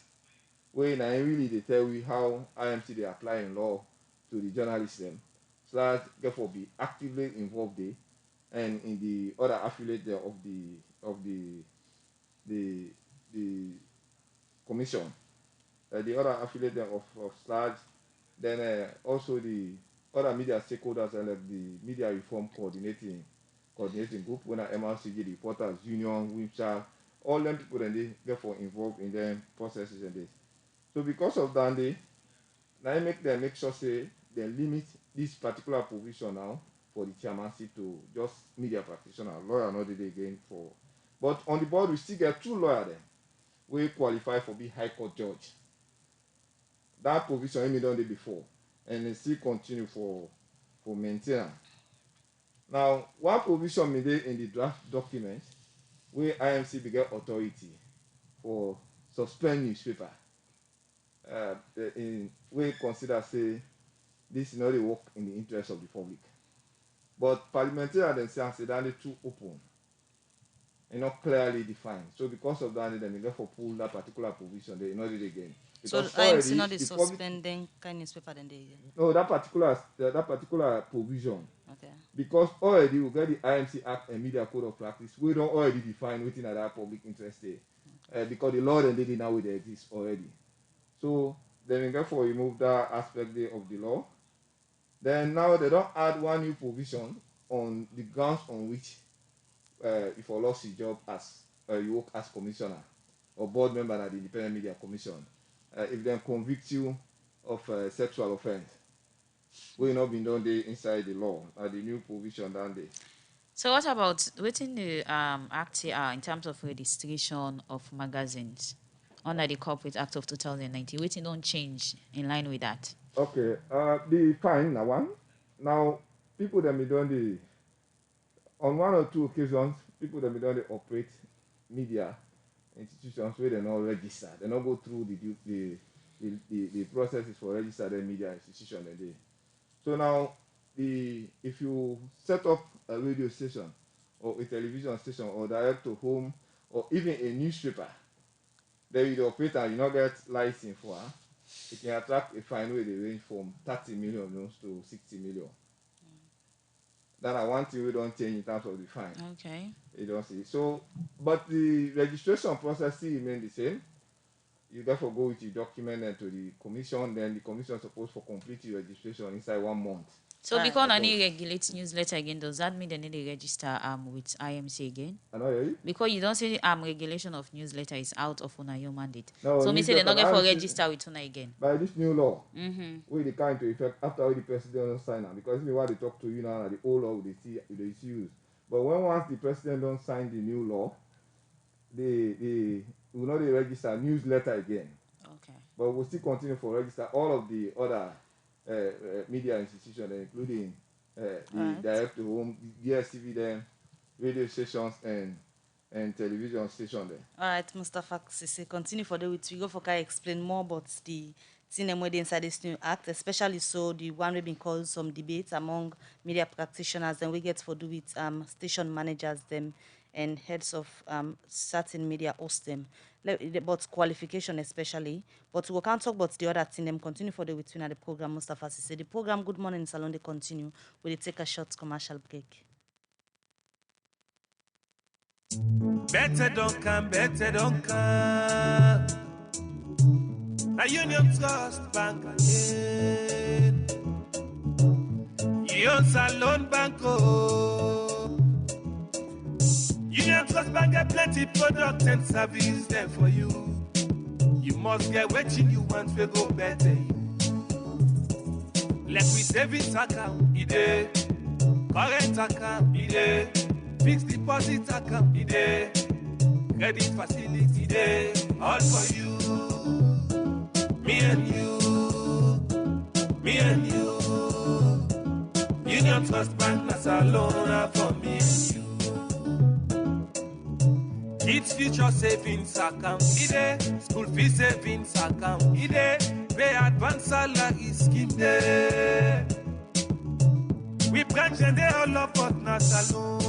where now really they tell you how IMT they apply in law to the journalists them, so that therefore be actively involved there, and in the other affiliate there of the commission, the other affiliate there of SLAG, then also the other media stakeholders like the media reform coordinating group, when MRCG, the Reporters Union, WIMSA, all them people then they therefore involved in them processes and this. So because of that, they now make sure say they limit this particular provision now for the chairmanship to just media practitioner, lawyer not did again for. But on the board, we still get 2 lawyers there. We qualify for be High Court judge. That provision we done it before, and it still continue for maintenance. Now, one provision made in the draft document, where IMC began authority for suspend newspaper. We consider say this is not a work in the interest of the public. But parliamentary themselves say that they too open and not clearly defined. So because of that, they therefore pull that particular provision. They not it again. So Because IMC not the the suspending kind newspaper then they again. No, that particular provision. Okay. Because already we get the IMC Act and Media Code of Practice, we don't already define within that public interest there. Because the law and they now will exist already. So then therefore remove that aspect there of the law. Then now they don't add one new provision on the grounds on which if you lost your job as you work as commissioner or board member at the Independent Media Commission, if they convict you of sexual offense, we not been done there inside the law, the new provision down there. So what about within the Act here in terms of registration of magazines under the Corporate Act of 2019? Waiting don't change in line with that. Okay, the fine now one. Now people that be done the on 1 or 2 occasions, people that be done they operate media institutions where they not register. They not go through the processes for registered media institution. So now if you set up a radio station or a television station or direct to home or even a newspaper, then you operate and you not get license for it can attract a fine where they range from 30 million to 60 million. That's one thing we don't change in terms of the fine. Okay. You don't see. So, but the registration process still remains the same. You therefore go with your document and to the commission, then the commission is supposed to complete your registration inside 1 month. So because I need regulate newsletter again, does that mean they need to register with IMC again? I know you. Because you don't say regulation of newsletter is out of your mandate. No, so me say they're not going to register with una again. By this new law, Mm-hmm. will come into effect after the president don't sign it. Because if you want to talk to you now, the old law they use. But once the president don't sign the new law, they will not register newsletter again. Okay. But we'll still continue for register all of the other media institutions, including the direct to home, DSTV, then radio stations and television stations. All right, Mustafa Sise, continue for the week. We go for explain more about the thing where inside this new act, especially so the one we've been called some debates among media practitioners, and we get for do with station managers them and heads of certain media host them. About qualification especially, but we can't talk about the other thing. Them continue for the between the program. Mustafa Sise, the program Good Morning Salon they continue. We'll take a short commercial break. Better don't come. A Union Trust Bank again. Union Salon Banco. Union Trust Bank get plenty product and service there for you. You must get what you want to go better. Like we savings account, ide. Current account, ide. Fixed deposit account, ide. Credit facility, ide. All for you. Me and you. Union Trust Bank, that's a loan for me and you. Kids future savings account, ide. School fee savings account, ide. Pay advance salary scheme, ide. We branch and they all up at Nasalon.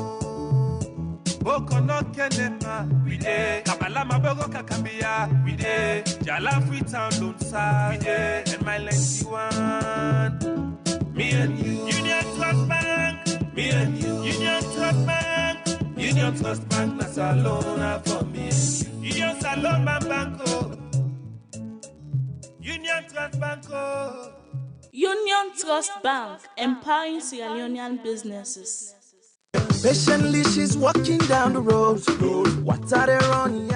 Bokono kenema, we dey. Kabala mabogo kakambia, we dey. Jala Freetown Lone Star, we dey. And my 91, me and you. Union Trust Bank, me and you. Union Trust Bank, Union Trust Bank, na salona for me and you. Union Salon Banco, Union Trust Banco. Union Trust Bank, empowering Sierra Leonean businesses. Patiently, she's walking down the road. What are they running?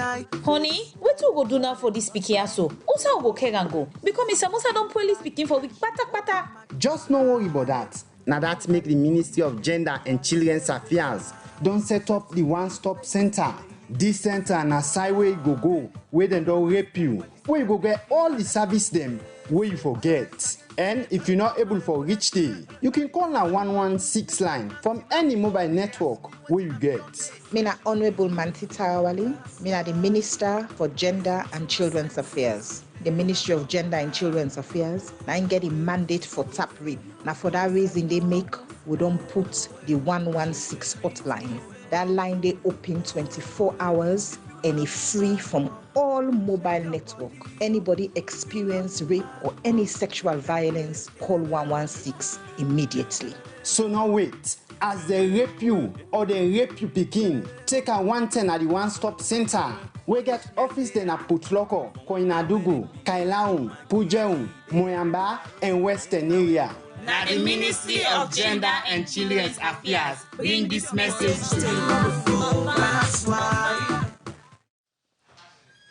Honey, what you go do now for this picky so? Usa go care and go. Because Mr. Musa don't police speaking for week pata. Just no worry about that. Now that make the Ministry of Gender and Children's Affairs don't set up the one-stop center This center na side where you go, where dem don rape you, where you go get all the service dem wey you forget. And if you're not able for reach there, you can call na 116 line from any mobile network where you get. Me na Honorable Manti Tarawali. Me na the Minister for Gender and Children's Affairs. The Ministry of Gender and Children's Affairs na get a mandate for tap rape. Now for that reason they make we don't put the 116 hotline. That line they open 24 hours and it's free from all mobile network. Anybody experience rape or any sexual violence, call 116 immediately. So now wait, as they rape you or they rape you pikin, take a 110 at the one-stop center. We get office then at Putloko, Koinadugu, Kailaun, Pujeun, Moyamba, and Western area. Now the Ministry of Gender and Children's Affairs bring this message to you.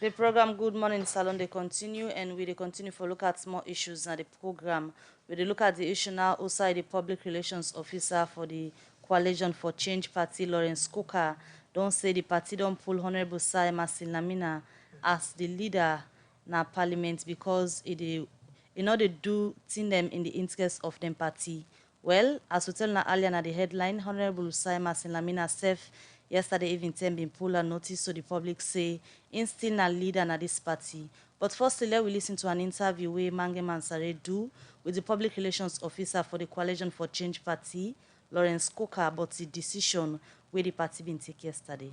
The program Good Morning Salon they continue, and we continue for look at more issues in the program. We look at the issue now outside the public relations officer for the Coalition for Change Party, Lawrence Coker, don't say the party don't pull Honorable Sir Emasin as the leader na parliament because in order to do thing them in the interest of them party. Well, as we tell na earlier na the headline, Honorable Sir Emasin self yesterday evening been pull a notice so the public say in still na leader na this party. But firstly, let we listen to an interview where Mange Mansare do with the public relations officer for the Coalition for Change Party, Lawrence Coker, about the decision where the party been take yesterday.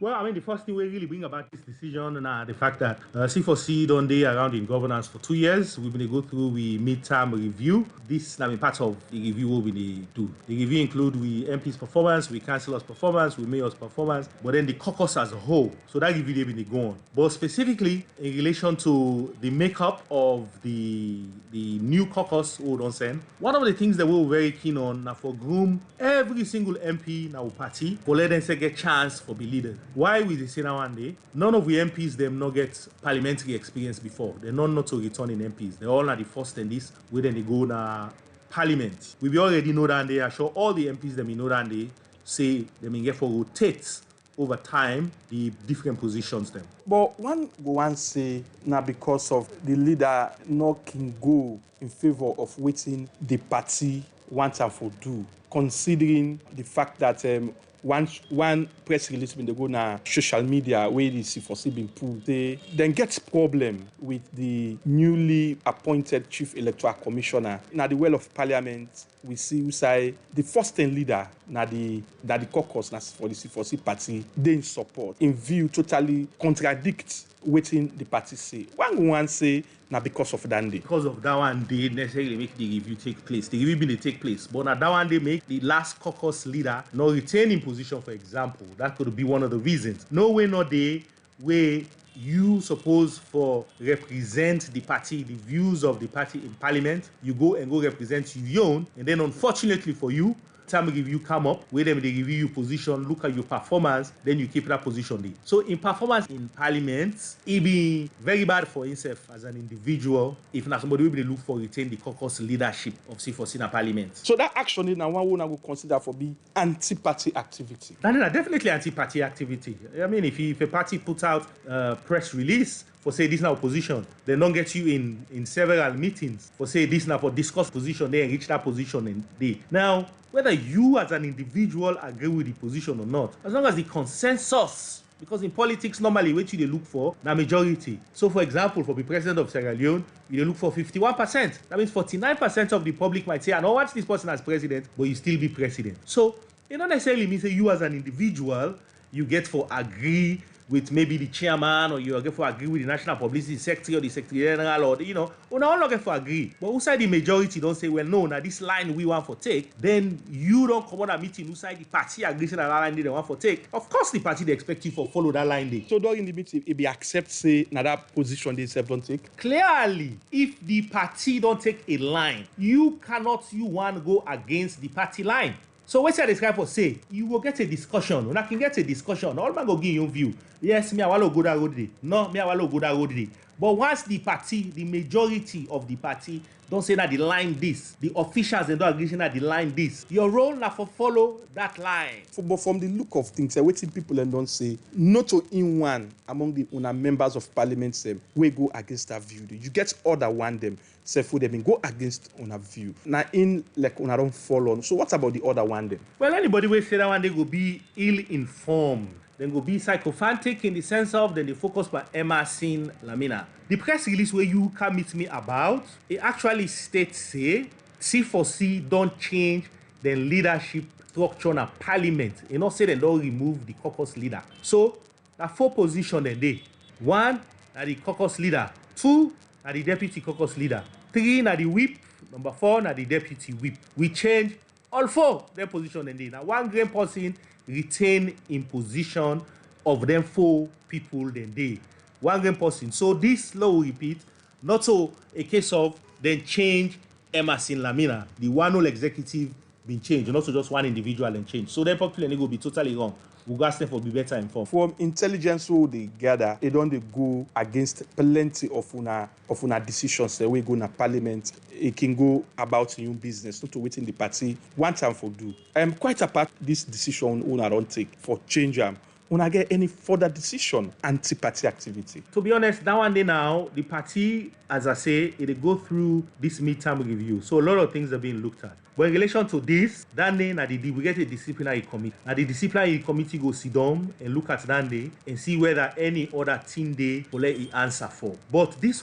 Well, I mean, the first thing we really bring about this decision and the fact that C4C don't day around in governance for 2 years. We've been go through we midterm review. This is part of the review what we do. The review include we MP's performance, we councillors' performance, we mayor's performance, but then the caucus as a whole. So that review they been going. But specifically in relation to the makeup of the new caucus, one of the things that we were very keen on now for groom every single MP now party for let them say get chance for be leaders. Why we say now one day, none of the MPs them not get parliamentary experience before. They're not to return in MPs. They're all at the first in this, where then they go na parliament. We already know that they are sure all the MPs them know that they say they may get for rotate over time the different positions them. But one go and say now because of the leader not can go in favor of waiting the party wants and for do, considering the fact that one press release when they go na social media where the C4C been put, they then get problem with the newly appointed Chief Electoral Commissioner. Now the well of Parliament, we see who say the first 10 leader na the caucus na for the C4C party they in support in view totally contradict waiting the party say. One say now because of that day. Because of that one day necessarily make the review take place. The review been take place. But now that one day make the last caucus leader not retain in position, for example. That could be one of the reasons. No way not day where you suppose for represent the party, the views of the party in parliament, you go and go represent your own, and then unfortunately for you, time review come up, where them they review your position, look at your performance, then you keep that position there. So in performance in parliament, it be very bad for himself as an individual if not somebody will be look for retain the caucus leadership of C4C in parliament. So that action is now one will consider for be anti-party activity. No, definitely anti-party activity. I mean, if a party puts out a press release for say this now position, they don't get you in several meetings for say this now for discuss position, they reach that position in day. Now, whether you as an individual agree with the position or not, as long as the consensus, because in politics normally what you they look for the majority. So for example, for the president of Sierra Leone, you look for 51%. That means 49% of the public might say, I don't want this person as president, but you still be president. So it don't necessarily mean that you as an individual, you get for agree with maybe the chairman, or you get for agree with the national publicity secretary or the secretary general, or you all get for agree. But who side the majority don't say, well, no, now this line we want for take, then you don't come on a meeting who side the party agrees on that line they want for take. Of course, the party they expect you for follow that line day. So during the meeting, it be accept say now that position they self don't take. Clearly, if the party don't take a line, you want to go against the party line. So what I describe for say, you will get a discussion. When I can get a discussion, all man go give your view. Yes, me I want to go that road day. No, me I want to go that road day. But once the party, the majority of the party, don't say that the line this, the officials they don't agree that the line this, your role now for follow that line. But from the look of things, waiting people and don't say, not to in one among the members of parliament, we go against that view. You get other one them, say for them and go against on a view. Now in like on don't follow. So what about the other one them? Well, anybody will say that one they will be ill-informed. Then go be psychophantic in the sense of then they focus by Emerson Lamina. The press release where you can meet me about, it actually states say C4C don't change the leadership structure in parliament. You know say they don't remove the caucus leader. So that 4 positions then they. 1 are the caucus leader, 2 are the deputy caucus leader, 3 are the whip, number 4 are the deputy whip. We change all 4 their position and they. Now 1 grand person retain in position of them 4 people then they. 1 grand person. So this law will repeat, not so a case of then change Emerson Lamina, the one whole executive been changed, not so just one individual and change. So then popularly will be totally wrong. We'll ask them for be better informed. From intelligence who they gather, they don't they go against plenty of una decisions. The way go na parliament, it can go about new business, not to wait in the party. One time for do. I am quite apart this decision una don't take for change them. Una get any further decision anti-party activity. To be honest, that one day now, the party, as I say, it go through this midterm review. So a lot of things are being looked at. But in relation to this, that day, we get a disciplinary committee. Now the disciplinary committee go sit down and look at that day and see whether any other thing they will let it answer for. But this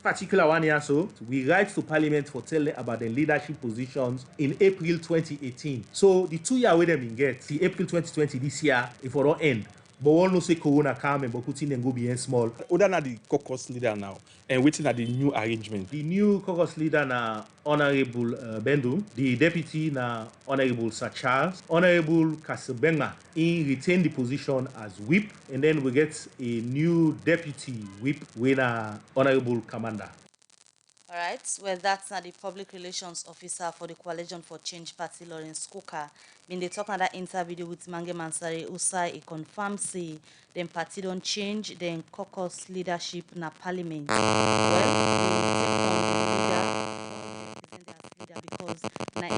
particular one here, so we write to Parliament for telling about the leadership positions in April 2018. So the 2 year we them in get, the April 2020 this year, if we don't end. But we all know say Corona come and Bokutin and go behind small. Other than the caucus leader now and waiting at the new arrangement. The new caucus leader na Honorable Bendu, the deputy na Honorable Sir Charles, Honorable Kasebenga, he retain the position as whip, and then we get a new deputy whip with Honorable Commander. All right, well, that's not the public relations officer for the Coalition for Change Party, Lawrence Coker. Been they talking that interview with Mange Mansari, Usai, it confirms say them party don't change, then caucus leadership na parliament. Well, they take on the leader because na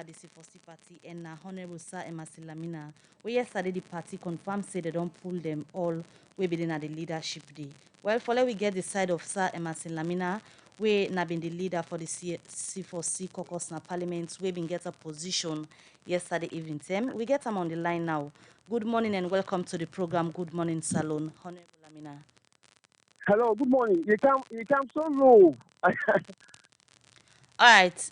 the C4C party and na Honorable Sir Emerson Lamina. Well, yesterday the party confirmed say they don't pull them all we be at the leadership day. Well, for let we get the side of Sir Emerson Lamina, we na been the leader for the C4C caucus na parliament. We been get a position yesterday evening time. We get them on the line now. Good morning and welcome to the program. Good morning, Salon. Honorable Lamina. Hello, good morning. You come so low. All right.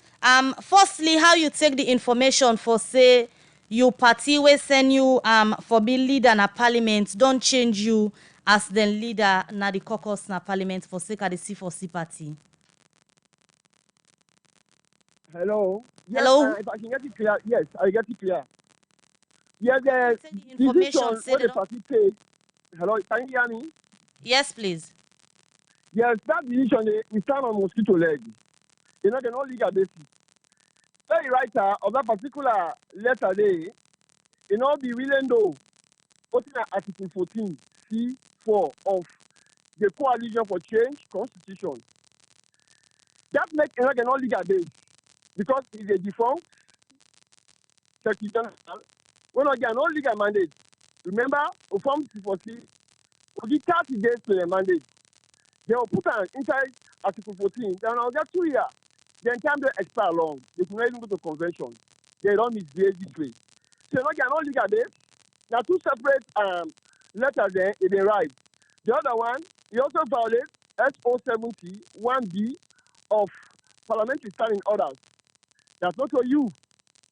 Firstly, how you take the information for say you party we send you for be leader na parliament, don't change you as the leader na the caucus na parliament for sake of the C4C party. Hello. Yes, Hello. If I can get it clear, yes, I get it clear. Yes, the information decision what the party take. Hello, can you hear me? Yes, please. Yes, that decision we stand on mosquito leg. You know, no legal basis. The writer of that particular letter there, you know, be willing to put in Article 14 C4 of the Coalition for Change Constitution. That makes it no legal base because it's a defunct Secretary General. When I get no legal mandate, remember, we form C4C, we give 30 days to the mandate. They will put inside Article 14, then I'll get 2 years. Then time they expire long. They can not even go to convention. They don't misbehave this way. So no get no legal base. Now 2 separate letters there, it they write. The other one, he also violates SO70 1B of Parliamentary Standing Orders. That's not for you.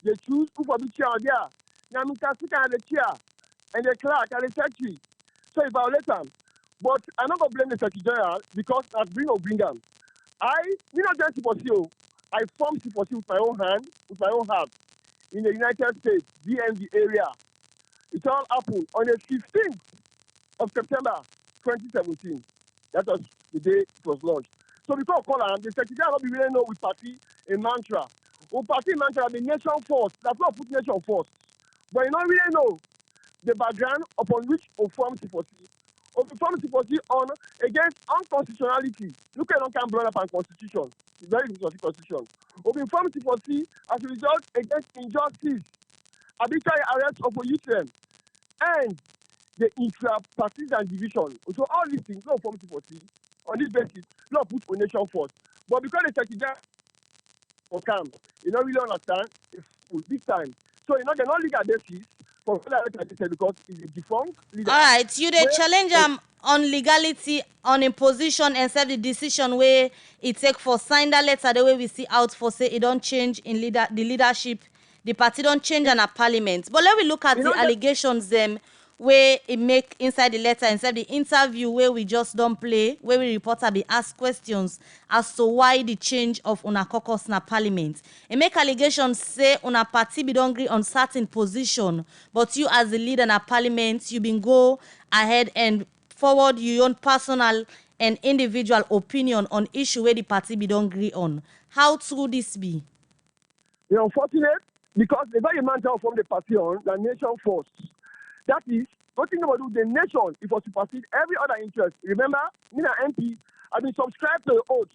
They choose who for the chair there. Now Mr. Speaker and the chair and the clerk and the secretary. So he violates them. But I'm not going to blame the Secretary General because that's bring them. You know, just C4C. I formed C4C with my own hand, with my own heart, in the United States, DMV area. It all happened on the 15th of September 2017. That was the day it was launched. So before I call him, the Secretary General will be really know with party a mantra. We party mantra the nation first. That's not put nation first. But you don't really know the background upon which we form C4C Of the form sympathy on against unconstitutionality. Look at can blow up and constitution. It's very good constitution. Of the form sympathy as a result against injustice, arbitrary arrest of a youth and the intra-partisan division. So all these things, no form sympathy. On this basis, no put a nation first. But because the secretary for camp, you don't really understand, it's full big time. So you know, they're not legal basis for because it's a defunct leader. All right, you dey challenge on legality on a position and serve the decision where it take for sign that letter the way we see out for say it don't change in the leadership, the party don't change in a parliament. But let we look at the allegations them where it make inside the letter and serve the interview where we just don't play, where we reporter be asked questions as to why the change of una caucus na parliament. It make allegations say una party be don't agree on certain position, but you as the leader na parliament, you been go ahead and forward your own personal and individual opinion on issue where the party be don't agree on. How true this be? It's unfortunate because the very man from the party on the nation first. That is, nothing about the nation, it was supersede every other interest. Remember, me and MP, I've been subscribed to the oath.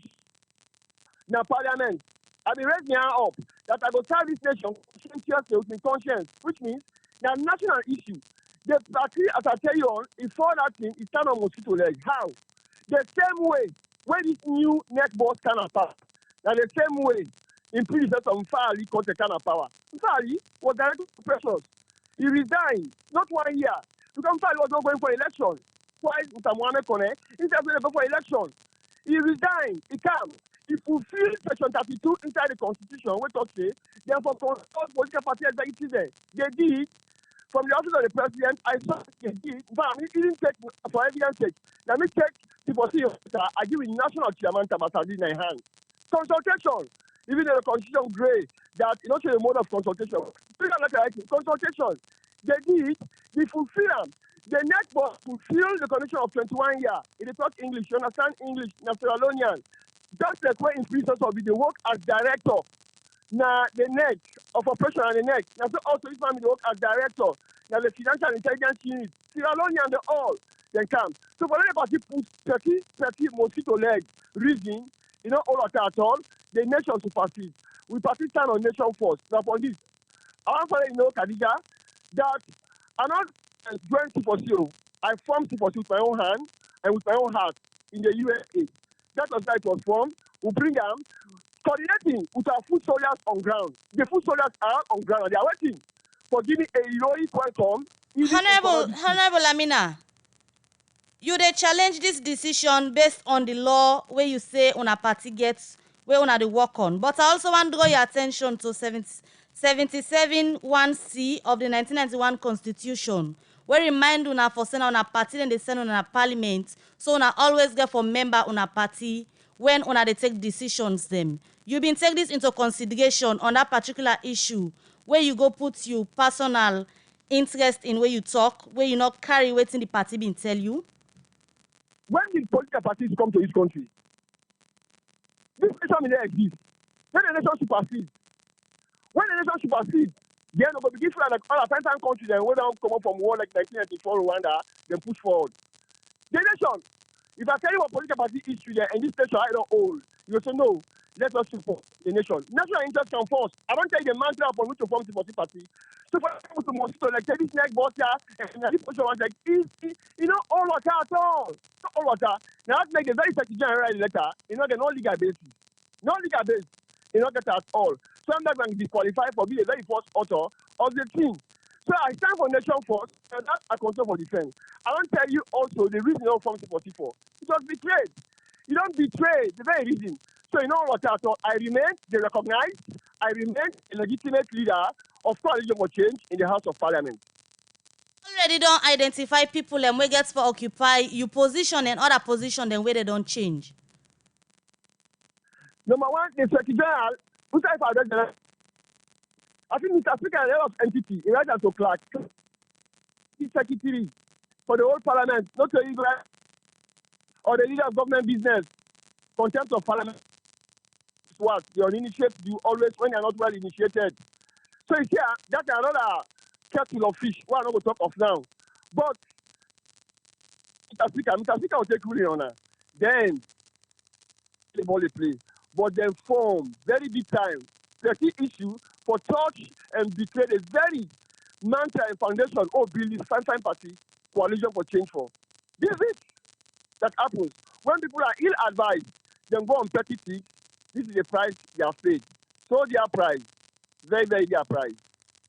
Now, Parliament, I've been raising my hand up that I will serve this nation conscientiously with conscience, which means the national issue. The party, as I tell you on, is for that thing, is stand on mosquito leg. How? The same way where this new net boss can power. Now, the same way in predecessor Mfari called the kind of power. Mfari was directed to pressures. He resigned, not 1 year. Because Mfari was not going for election. Twice, Mr. Mohamed Kone, instead of going for election. He resigned, he came. He fulfilled section 32 inside the constitution, which talks say, therefore, consult political party executives there. They did, from the office of the president, I saw they did, but he didn't take for evidence sake. Let me check the policy I give the national chairman Tabasadi in my hand. Consultation, even though the constitution gray, that you don't show the mode of consultation. Consultation, they did, they fulfill them. The network fulfill the condition of 21 years. If they talk English, you understand English, na Sierra Leonean. Just like when in prison will be the work as director. Now the net of operation and the net. Now so also this family work as director. Now the financial intelligence unit. Sierra Leonean the all then come. So for anybody put 30 mosquito leg reason, you know all of that at all, the nation supersedes. We stand on nation first. Now for this, I want to let you know, Khadija, that I'm not join C4C. I formed C4C with my own hand and with my own heart in the USA. That was how it was formed. We bring them coordinating with our food soldiers on ground. The food soldiers are on ground and they are waiting for giving a heroic welcome. Honorable Amina, you dey challenge this decision based on the law where you say una party gets where una dey work on. But I also want to draw your attention to 77(1)(c) of the 1991 Constitution, where remind una for send una party then they send una parliament, so una always get for member una party when una dey take decisions them. You been take this into consideration on that particular issue where you go put you personal interest in where you talk, where you not carry wetin the party been tell you? When did political parties come to this country? This nation will not exist. When the nation supersedes. When the nation supersedes, then we begin to like all our African countries then when they come up from war like 1994 Rwanda, then push forward. The nation, if I tell you what political party history there and this nation I don't hold, you will say no, let us support the nation. National interest come first. I don't tell you the mantra upon which to form the party. So for example, to mosquito like this neck boss here and this position was like you know all water at all. Not all water. Now that make a very secretary general letter, you know, they're not legal basis. No legal base, you know that at all. So I'm not going to disqualify for being a very first author of the thing. So I stand for nation first, and that I concern for defense. I want to tell you also the reason you form 44. It was betrayed. You don't betray the very reason. So you know what at all. I remain, they recognize, I remain a legitimate leader of coalition for change in the House of Parliament. Already don't identify people and we get for occupy you position and other position then where they don't change. Number one, the Secretary General, who said for the I think Mr. Speaker, a lot of entity, he writes to Clark. The Secretary for the whole Parliament, not to Israel or the leader of government business, contempt of Parliament. What the uninitiated do always when you're not well initiated. So it's here, that's another kettle of fish, what I'm not going to talk of now. But Mr. Speaker will take ruling on her. Then the ball they play. But then form very big time. The key issue for touch and betray a very mantra and foundation build this sunshine party coalition for change for. This is it that happens. When people are ill advised, then go on petty things. This is the price they have paid. So their price. Very, very dear price.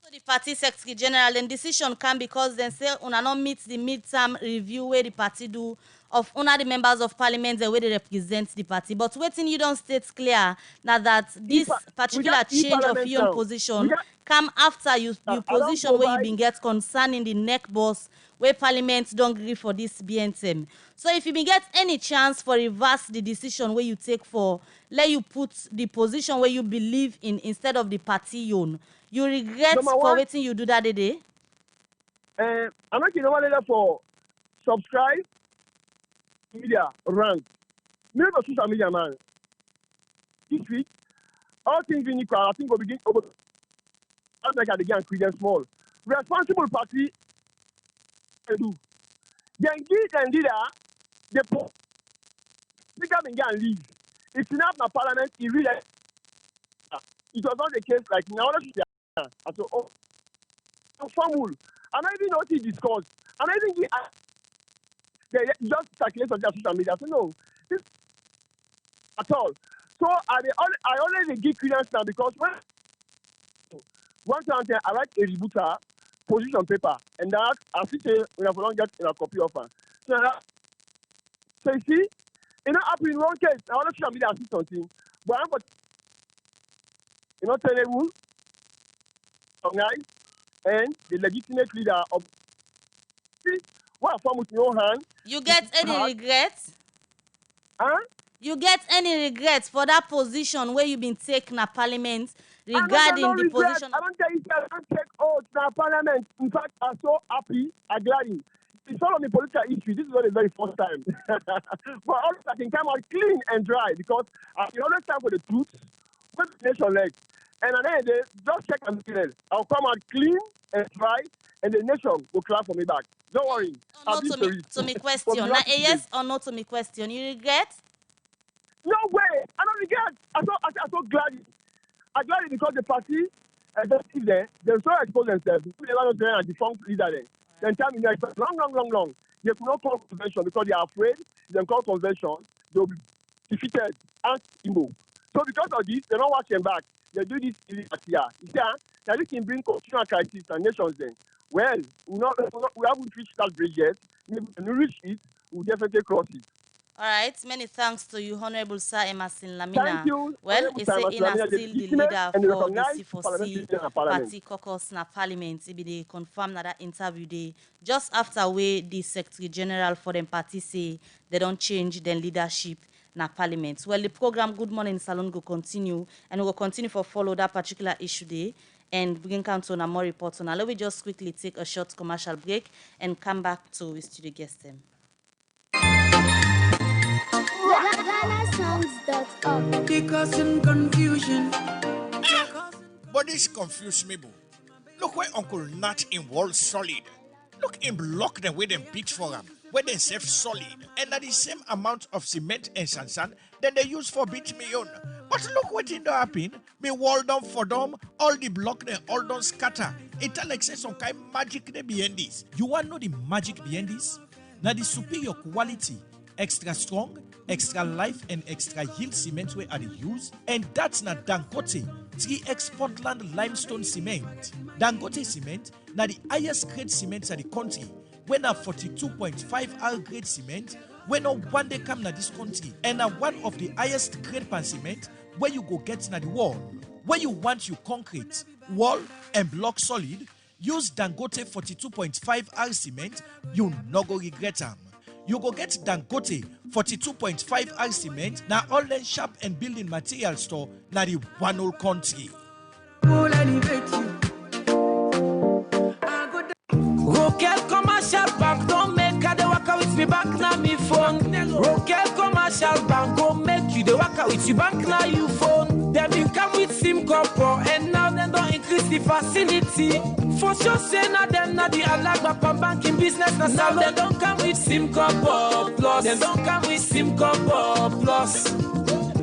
So the party secretary general, then decision come because then say una not meet the midterm review where the party do of una the members of parliament the way they represent the party. But waiting you don't state clear now that this particular change of your own position come after you position where you been get concerning the neck boss where parliament don't agree for this BNTM. So if you been get any chance for reverse the decision where you take for let you put the position where you believe in instead of the party own, you regret for waiting you do that day? I'm not going for subscribe, media, rank. Maybe for social media, man. This week, all things being equal, I think we'll begin over. I'll make it again, create small. Responsible party, they do. Then give them leader, they put. Speaker and leave. If you have a parliament, it really. It was not the case like now. So, formula. And I even know what he discussed. And I think they just calculate on their social media. So no, this at all. So I already give credence now because when one time I write a rebooter position paper and that I see say we have not get a copy of her. So you see, it not happen in one case. I want social media see something, but I'm got terrible, organized, and the legitimate leader of what form with your hand. You get any regrets? Huh? You get any regrets for that position where you been taking a parliament regarding the position? I don't tell you, I don't take oath in parliament. In fact, I'm so happy, I'm glad. It's all on the political issue. This is not the very first time. But also I can come out clean and dry because I always stand for the truth, put the nation leg. And at the end of the day, just check and clean. I'll come out clean and dry, and the nation will clap for me back. Don't worry. To me question. Now, a yes or no to me question. You regret? No way. I don't regret. I'm so glad. I'm glad because the party, just sit there, they so expose themselves. They want to and defunct leader there. Then tell me long. They could not call convention because they are afraid. They call convention, they will be defeated and Igbo. So because of this, they don't watch them back. They do this here. You see, that this can bring constitutional crisis and nations then. Well, we haven't reached that bridge yet. When we reach it, we'll definitely cross it. All right. Many thanks to you, Honorable Sir Emerson Lamina. Thank you. Well, it's still the leader for the C4C party caucus na parliament. It be they confirm that interview day just after where the Secretary General for them party say they don't change their leadership na parliament. Well, the program Good Morning Salon will continue and we will continue for follow that particular issue day and bring count on more reports on. Let me just quickly take a short commercial break and come back to the studio guest them. Causing confusion. But this confused me, boo. Look where Uncle Nat in World Solid. Look him block them where them beat for him, where they save solid. And at the same amount of cement and sand that they use for beat me on. But look what in the happen. Me wall down for them, all the block they all don't scatter. It like say some kind of magic they behind this. You want to know the magic behind this? Now the superior quality, extra strong, extra life and extra yield cement where are they use, and that's not Dangote 3X Portland limestone cement. Dangote cement now the highest grade cement in the country. When a 42.5 R grade cement, when no one day come na this country, and one of the highest grade pan cement where you go get na the wall. Where you want your concrete, wall and block solid, use Dangote 42.5 R cement, you no go regret them. You go get Dangote 42.5 R cement na online shop and building material store na the one whole country. Rokel Commercial Bank don't make her the waka with me bank na me phone. Rokel Commercial Bank go make you the waka with your bank na you phone. Them you come with SIM copper and now they don't increase the facility. for sure say na them na the alagba for banking business na salon. They don't come with SIM-Copper Plus. They don't come with SIM-Copper Plus.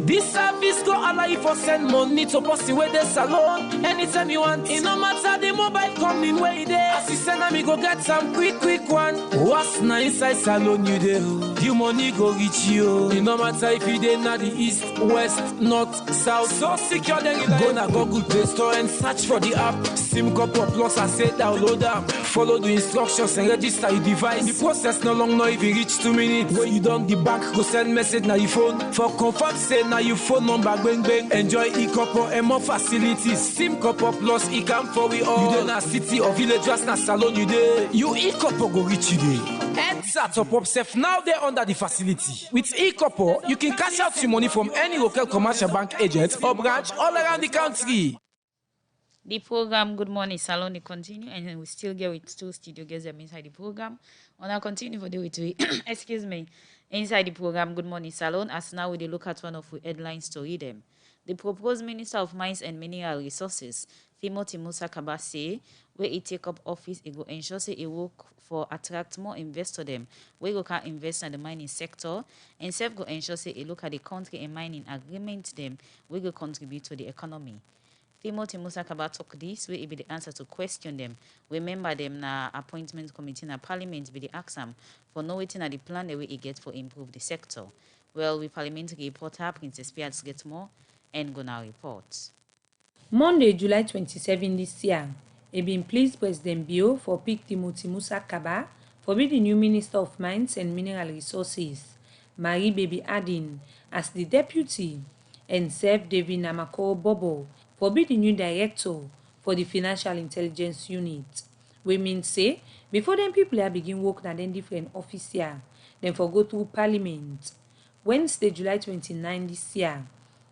This service go allow you for send money to person where they salon anytime you want. It no matter the mobile coming where it is. As you send me go get some quick one. What's na inside salon you there? You money go reach you. It no matter if you dey na the east, west, north, south. So secure then you go na Google Play Store and search for the app SIM-Copper Plus. I say download them. Follow the instructions and register your device. The process no long now if you reach 2 minutes. When you done the bank go send message na your phone. For confirm say na your phone number bang. Enjoy e-copper and more facilities. SIM-Copper Plus e come for we all. You dey na city or village just na salon you dey. You e-copper go reach you dey. Enter top up self now they under the facility. With e-copper you can cash out your money from any local commercial bank agent or branch all around the country. The program Good Morning Salon will continue, and we still get with 2 studio guests inside the program. And I'll continue for the way to excuse me. Inside the program Good Morning Salon, as now we look at one of the headlines to read them. The proposed Minister of Mines and Mineral Resources, Timothy Musa Kaba, say where he take up office, it will ensure say it work for attract more investor them. We go can invest in the mining sector, and self go ensure say it look at the country and mining agreement them. We go contribute to the economy. Timothy Musa Kaba talk this way it be the answer to question them. Remember them na appointment committee na parliament be the ask them for no waiting at the plan the way it get for improve the sector. Well, we parliamentary reporter Princess Piats get more and gonna report. Monday, July 27 this year, it been pleased President Bio for pick Timothy Musa Kaba for be the new Minister of Mines and Mineral Resources, Marie Baby Adin, as the deputy, and Sef David Namako Bobo for be the new director for the Financial Intelligence Unit. We mean say, before them people are begin work na then different office here, then for go through Parliament. Wednesday, July 29 this year,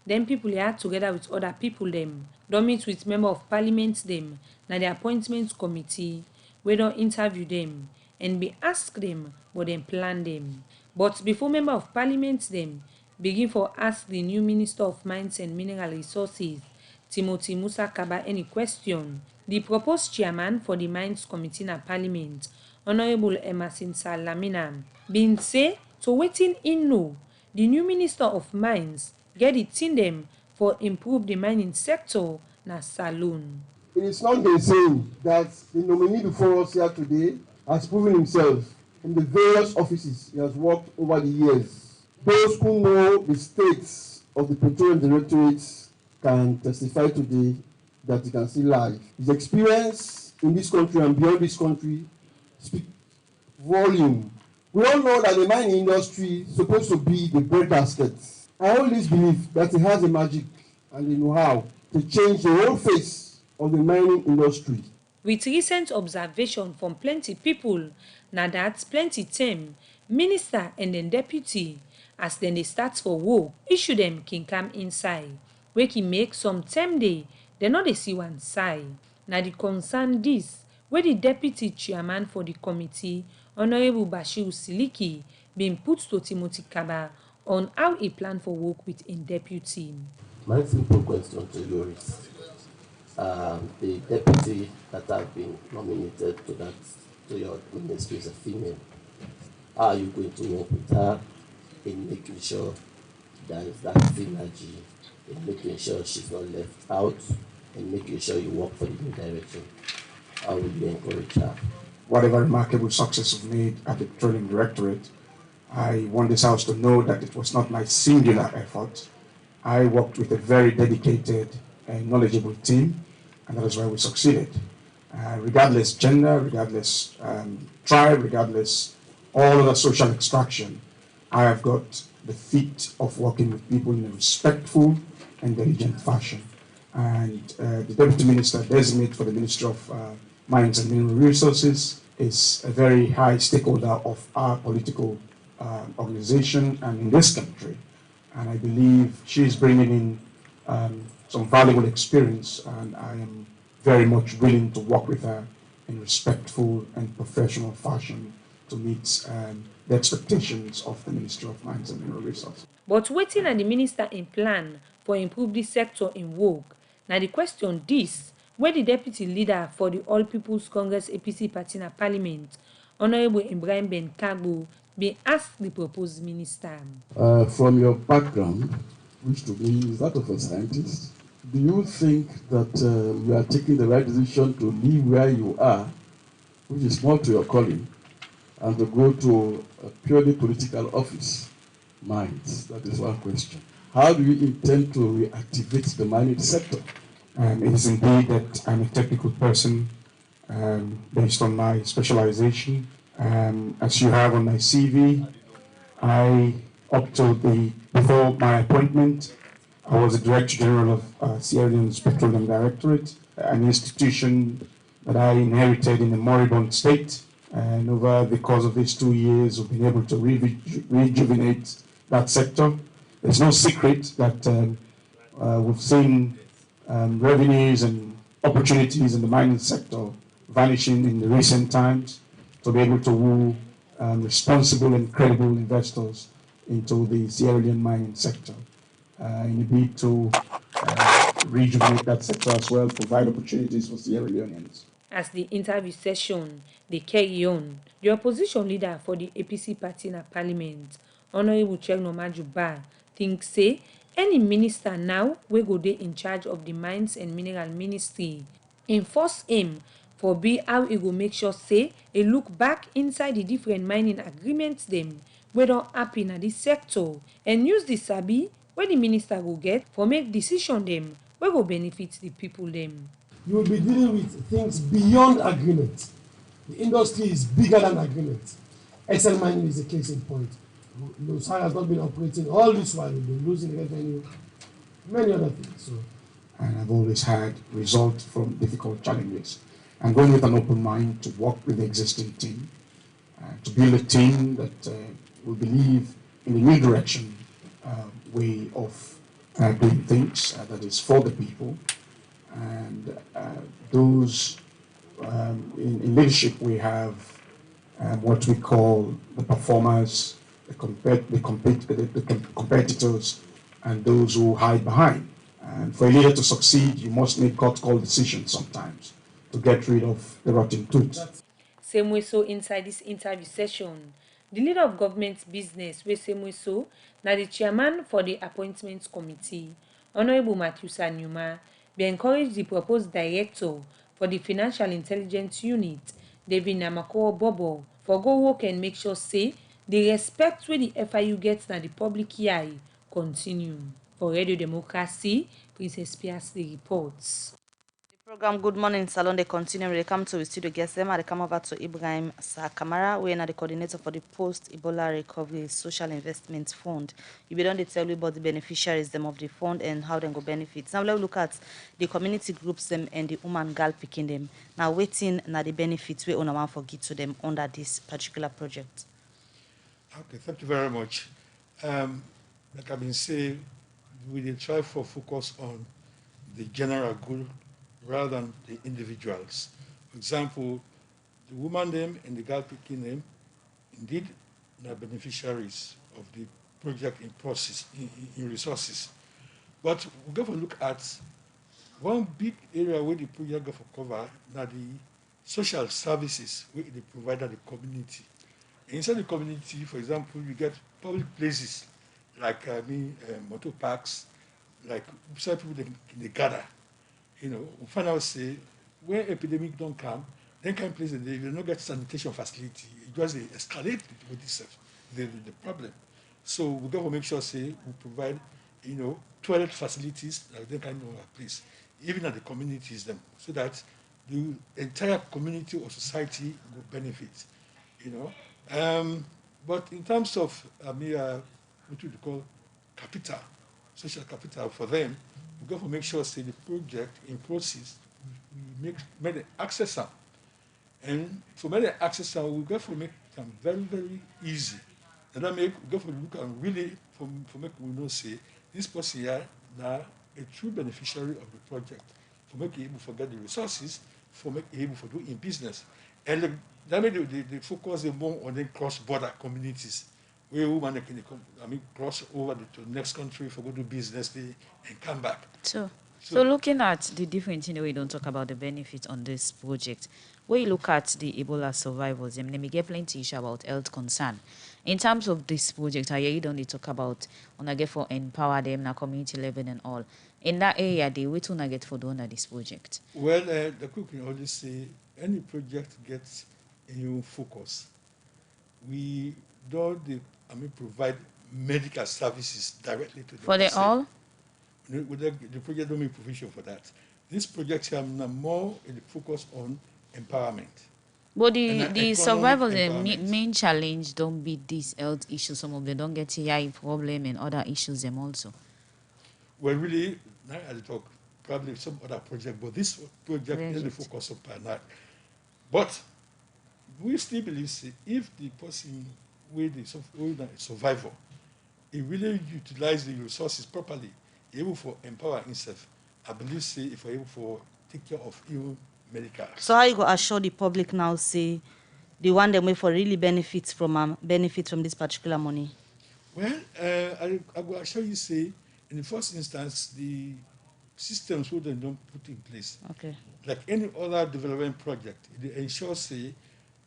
them people here together with other people them, don't meet with member of Parliament them, na the appointment committee, we don't interview them, and be ask them what them plan them. But before member of Parliament them, begin for ask the new Minister of Mines and Mineral Resources, Timothy Musa Kaba any question, the proposed chairman for the Mines Committee na Parliament, Honorable Emerson Salamina, been say to waiting in know, the new Minister of Mines get it in them for improve the mining sector na saloon. It is not the same that the nominee before us here today has proven himself in the various offices he has worked over the years. Those who know the states of the Petroleum Directorate can testify today that you can see live. His experience in this country and beyond this country speak volume. We all know that the mining industry is supposed to be the breadbasket. I always believe that he has the magic and the know-how to change the whole face of the mining industry. With recent observation from plenty people, na that plenty term, minister and then deputy, as then they start for work, issue them can come inside. We can make some term day, they not they see one side. Now the concern this, where the deputy chairman for the committee, Honorable Bashir Siliki, been put to Timothy Kaba on how he plan for work with in deputy. My simple question to you is, the deputy that have been nominated to your ministry is a female. How are you going to work with her in making sure there is that synergy, in making sure she's not left out, in making sure you work for the new direction? How will you encourage her? Whatever remarkable success we've made at the Petroleum Directorate, I want this House to know that it was not my singular effort. I worked with a very dedicated and knowledgeable team, and that is why we succeeded. Regardless gender, regardless tribe, regardless all other social extraction, I have got the feat of working with people in a respectful and diligent fashion. And the Deputy Minister designate for the Ministry of Mines and Mineral Resources is a very high stakeholder of our political organization and in this country. And I believe she's bringing in some valuable experience, and I am very much willing to work with her in respectful and professional fashion to meet the expectations of the Ministry of Mines and Mineral Resources. But waiting at the minister in plan for improve this sector in work. Now the question this, where the deputy leader for the All People's Congress APC party na parliament, Honorable Ibrahim Ben Kagbo, bin ask the proposed minister. From your background, which to me is that of a scientist, do you think that you are taking the right decision to leave where you are, which is more to your calling, and to go to a purely political office? Mines, that is one question. How do you intend to reactivate the mining sector? It is indeed that I'm a technical person based on my specialization. As you have on my CV, before my appointment, I was the Director General of Sierra Leone's Petroleum Directorate, an institution that I inherited in a moribund state. And over the course of these 2 years, we've been able to rejuvenate that sector. There's no secret that we've seen revenues and opportunities in the mining sector vanishing in the recent times, to be able to woo responsible and credible investors into the Sierra Leone mining sector in a bid to rejuvenate that sector as well, provide opportunities for Sierra Leoneans. As the interview session dey carry on, the opposition leader for the APC party na parliament, Honorable Chegnomaju Ba, think say any minister now wey go dey in charge of the mines and mineral ministry, im first aim for be how e go make sure say e look back inside the different mining agreements dem wey don happen na dis sector, and use the sabi wey the minister go get for make decision dem wey go benefit the people dem. You will be dealing with things beyond agreement. The industry is bigger than agreement. XL Mining is a case in point. Losar has not been operating all this while, we've been losing revenue, many other things. So, and I've always had results from difficult challenges. I'm going with an open mind to work with the existing team, to build a team that will believe in the new direction, way of doing things that is for the people. And those in leadership, we have what we call the performers, the competitors, and those who hide behind. And for a leader to succeed, you must make gut-call decisions sometimes to get rid of the rotten tooth. Same way so inside this interview session, the leader of government business wey same way so na the chairman for the appointments committee, Honorable Matthew Sanyuma, be encourage the proposed director for the financial intelligence unit, David Namakowo Bobo, for go work and make sure say the respect wey the FIU gets na the public eye continue. For Radio Democracy, Princess Piasley reports. Program Good Morning Salon, they continue. They come to the studio guests. They come over to Ibrahim Sakamara, we are the coordinator for the Post-Ebola Recovery Social Investment Fund. You be done to tell you about the beneficiaries them of the fund and how they go benefit. Now let's look at the community groups them and the woman girl picking them. Now waiting na the benefits we on one for give to them under this particular project. Okay, thank you very much. Like I've been saying, we will try for focus on the general good rather than the individuals. For example, the woman name and the girl picking name, indeed, are beneficiaries of the project in process, in resources. But we're going to look at one big area where the project go for cover, now the social services where they provide the community. Inside the community, for example, you get public places like motor parks, like some people they gather. You know, we find out say when epidemic don't come, then kind of places they don't get sanitation facility. It just they escalate with this the problem. So we got to make sure say we provide, you know, toilet facilities like that kind of place, even at the communities them, so that the entire community or society will benefit. You know, but in terms of what we call capital, social capital for them, we got to make sure say the project in process we make it access them. And for many access them, we got to make them very, very easy. And that make we got to look and really for make we know say this person here now a true beneficiary of the project, for make able to get the resources, for make able to do in business. And that made they focus more on the cross-border communities where women can cross over to the next country for go do business and come back. Sure. So looking at the different thing we don't talk about the benefit on this project, when you look at the Ebola survivors, they may get plenty issue about health concern. In terms of this project, I don't talk about on get for empower them na community level and all. In that area, they wait on get for doing this project. Well, the cook can always say any project gets a new focus. We don't provide medical services directly to the For the all? The project don't make provision for that. This project here more in the focus on empowerment. But the survivors, the main challenge don't be these health issues. Some of them don't get eye problem and other issues them also. Well, really, now I talk probably some other project, but this project is the focus of Parliamentary. But we still believe, say, if the person with the survivor, he really utilize the resources properly, able for empower himself, I believe, say, if we're able for take care of even medical. So how you go assure the public now, say, the one them way for really benefit from this particular money? Well, I will assure you, say, in the first instance, the systems what they don't put in place. Okay. Like any other development project, they ensure, say,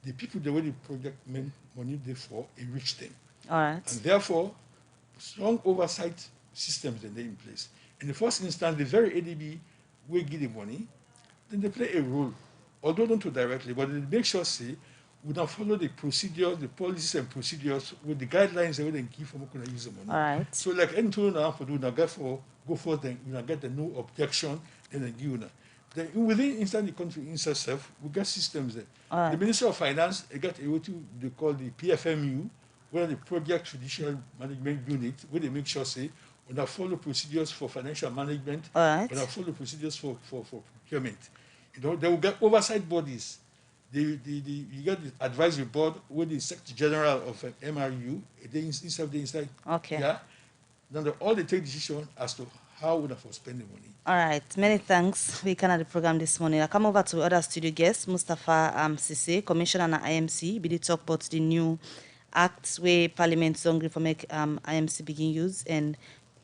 the people the way the project money they for, it reach them. All right. And therefore, strong oversight systems that they in place. In the first instance, the very ADB will give the money, then they play a role, although not too directly, but they make sure, say, we don't follow the procedures, the policies and procedures with the guidelines that we then give for going to use the money. All right. So like anything now for do now go for then you know get the no objection, then they give you now. Then within inside the country inside self, we got systems there. Right. The Ministry of Finance, they got what they call the PFMU, where the Project Judicial Management Unit, where they make sure say we now follow procedures for financial management, all right, we now follow procedures for procurement. You know, they will get oversight bodies. You get the advisory board with the Secretary General of MRU, they inside. Okay. Yeah. Then all they take decision as to how we for spend the money. All right. Many thanks. We can have the program this morning. I come over to other studio guest, Mustafa Sise, Commissioner at IMC. We did talk about the new act where Parliament don't agree for make IMC begin use. And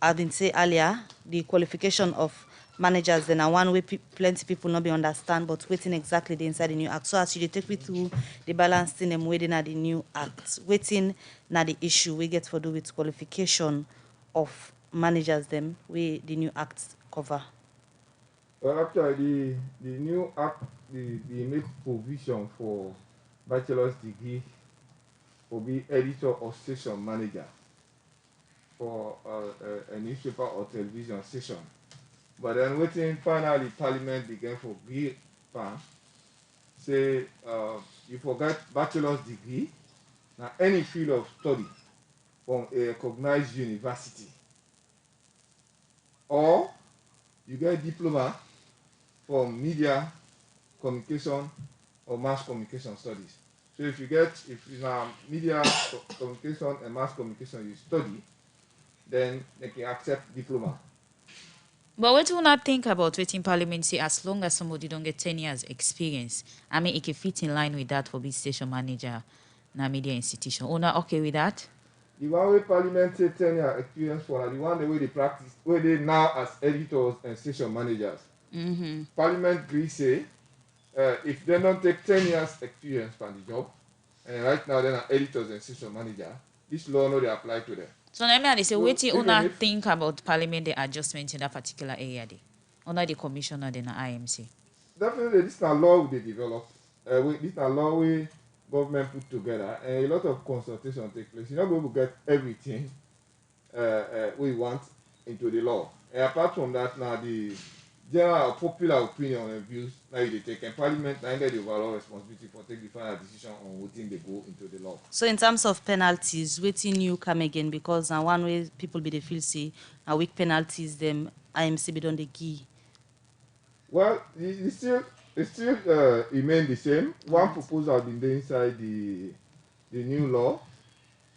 I didn't say earlier, the qualification of managers, then are one way plenty people not be understand, but waiting exactly the inside the new act. So as you take me through the balancing them waiting at the new act, waiting na the issue we get for do with qualification of managers them we the new act cover. Well, actually, the new act they make provision for bachelor's degree for be editor or station manager for a newspaper or television station. But then waiting finally Parliament began for agree say you forget bachelor's degree now any field of study from a recognized university, or you get diploma from media communication or mass communication studies. So if you now media communication and mass communication you study, then they can accept diploma. But what do you not think about waiting Parliament say as long as somebody don't get 10 years experience, I mean it can fit in line with that for be station manager na media institution. Oh, not okay with that? The one way Parliament say 10 years experience for the one the way they practice, where they now as editors and station managers. Mm-hmm. Parliament agree say if they don't take 10 years experience from the job, and right now they're not editors and station manager, this law no they apply to them. So let me say, So what you even think about Parliament the adjustment in that particular area there? Under the commissioner then the IMC. Definitely this is a law they develop. This is a law we government put together, and a lot of consultation take place. You're not going to get everything we want into the law. And apart from that, now the general popular opinion and views now they take, and Parliament now get the overall responsibility for take the final decision on what thing they go into the law. So in terms of penalties, waiting you come again because now one way people be the feel say now weak penalties them IMC be done the key. Well, it still remain the same. One proposal been there inside the new law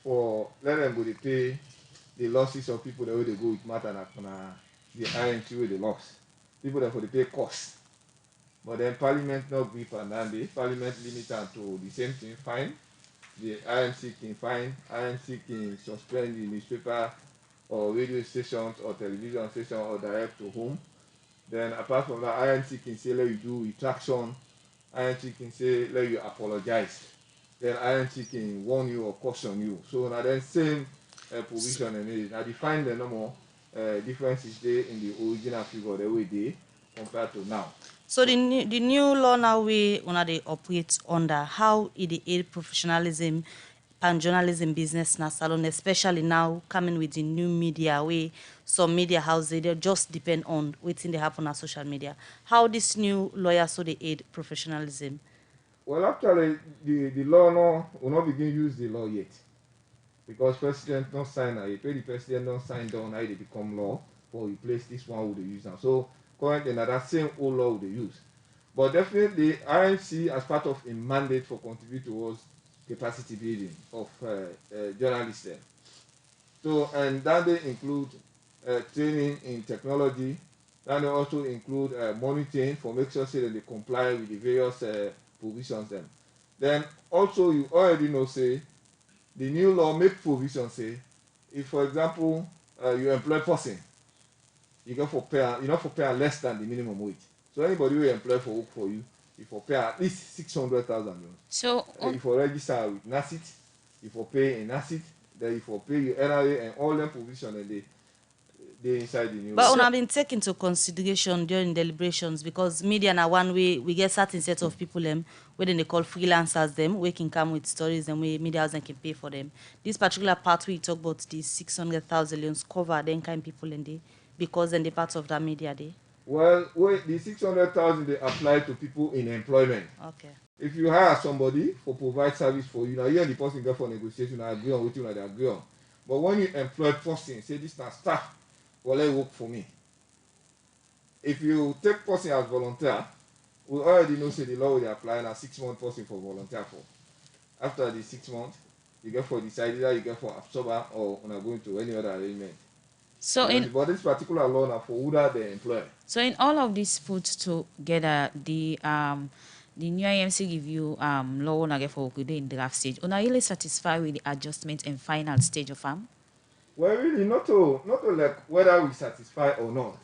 for let them go to pay the losses of people that way they go with matter na the IMC with the loss. People that for the pay costs. But then Parliament not agree for that. Parliament limit to the same thing, fine. The IMC can fine, IMC can suspend the newspaper or radio stations or television station or direct to home. Then apart from that, INC can say let you do retraction. INC can say let you apologize. Then INC can warn you or caution you. So now then same provision and it. Now define the normal differences there in the original figure the way they compared to now. So the new law now we they operate under how it aid professionalism and journalism business na salon, especially now coming with the new media way some media houses they just depend on waiting they happen on social media. How this new lawyer so they aid professionalism? Well, actually, the law will not begin use the law yet because president don't sign it. The president don't sign down how they become law or replace this one with the use now. So currently, now that same old law will they use. But definitely, IMC as part of a mandate for contribute towards capacity building of journalists. So and that they include training in technology. That they also include monitoring for make sure that they comply with the various provisions. Then also you already know say the new law make provision say if for example you employ person you go for pay you not for pay less than the minimum wage. So anybody who employ for work for you, you for pay at least 600,000. So if you register with NACIT, you for pay in NACIT, then you for pay your NRA and all them provision and they inside the new But law. when I've been taken into consideration during deliberations because media na one way we get certain set of people where they call freelancers them we can come with stories and we media house and can pay for them. This particular part we talk about the 600,000 loans cover then kind people in the because then the part of that media day. Well, wait, the 600,000 they apply to people in employment. Okay. If you hire somebody for provide service for you, now you and the person go for negotiation, I agree on what you they agree on. But when you employ person, say this now staff, well, let work for me. If you take person as volunteer, we already know say the law will apply now 6 month person for volunteer for. After the 6 months, you get for decide either you get for absorber or when going to any other arrangement. So but this particular law now for who that they employ. So in all of this put together, the new IMC give you law on again for in draft stage. Are you really satisfied with the adjustment and final stage of Well, really, not to like whether we satisfy or not,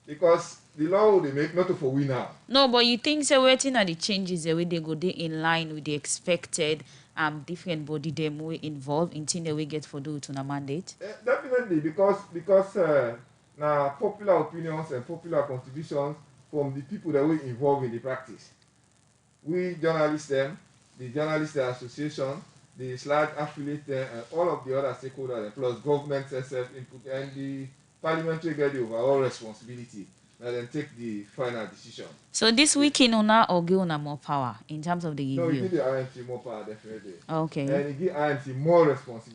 because the law will they make not to for we now. No, but you think so waiting at the changes the way they go they in line with the expected different body them we involved in the we get for do to a mandate? Definitely, because now popular opinions and popular contributions from the people that we involved in the practice. We journalists them, the journalists association, the SLAG affiliate and all of the other stakeholders plus government self input and the parliamentary get the overall responsibility and then take the final decision. So this weekend una or give una more power in terms of the review? No, it give the IMC more power definitely. Okay. And it give IMC more responsibility.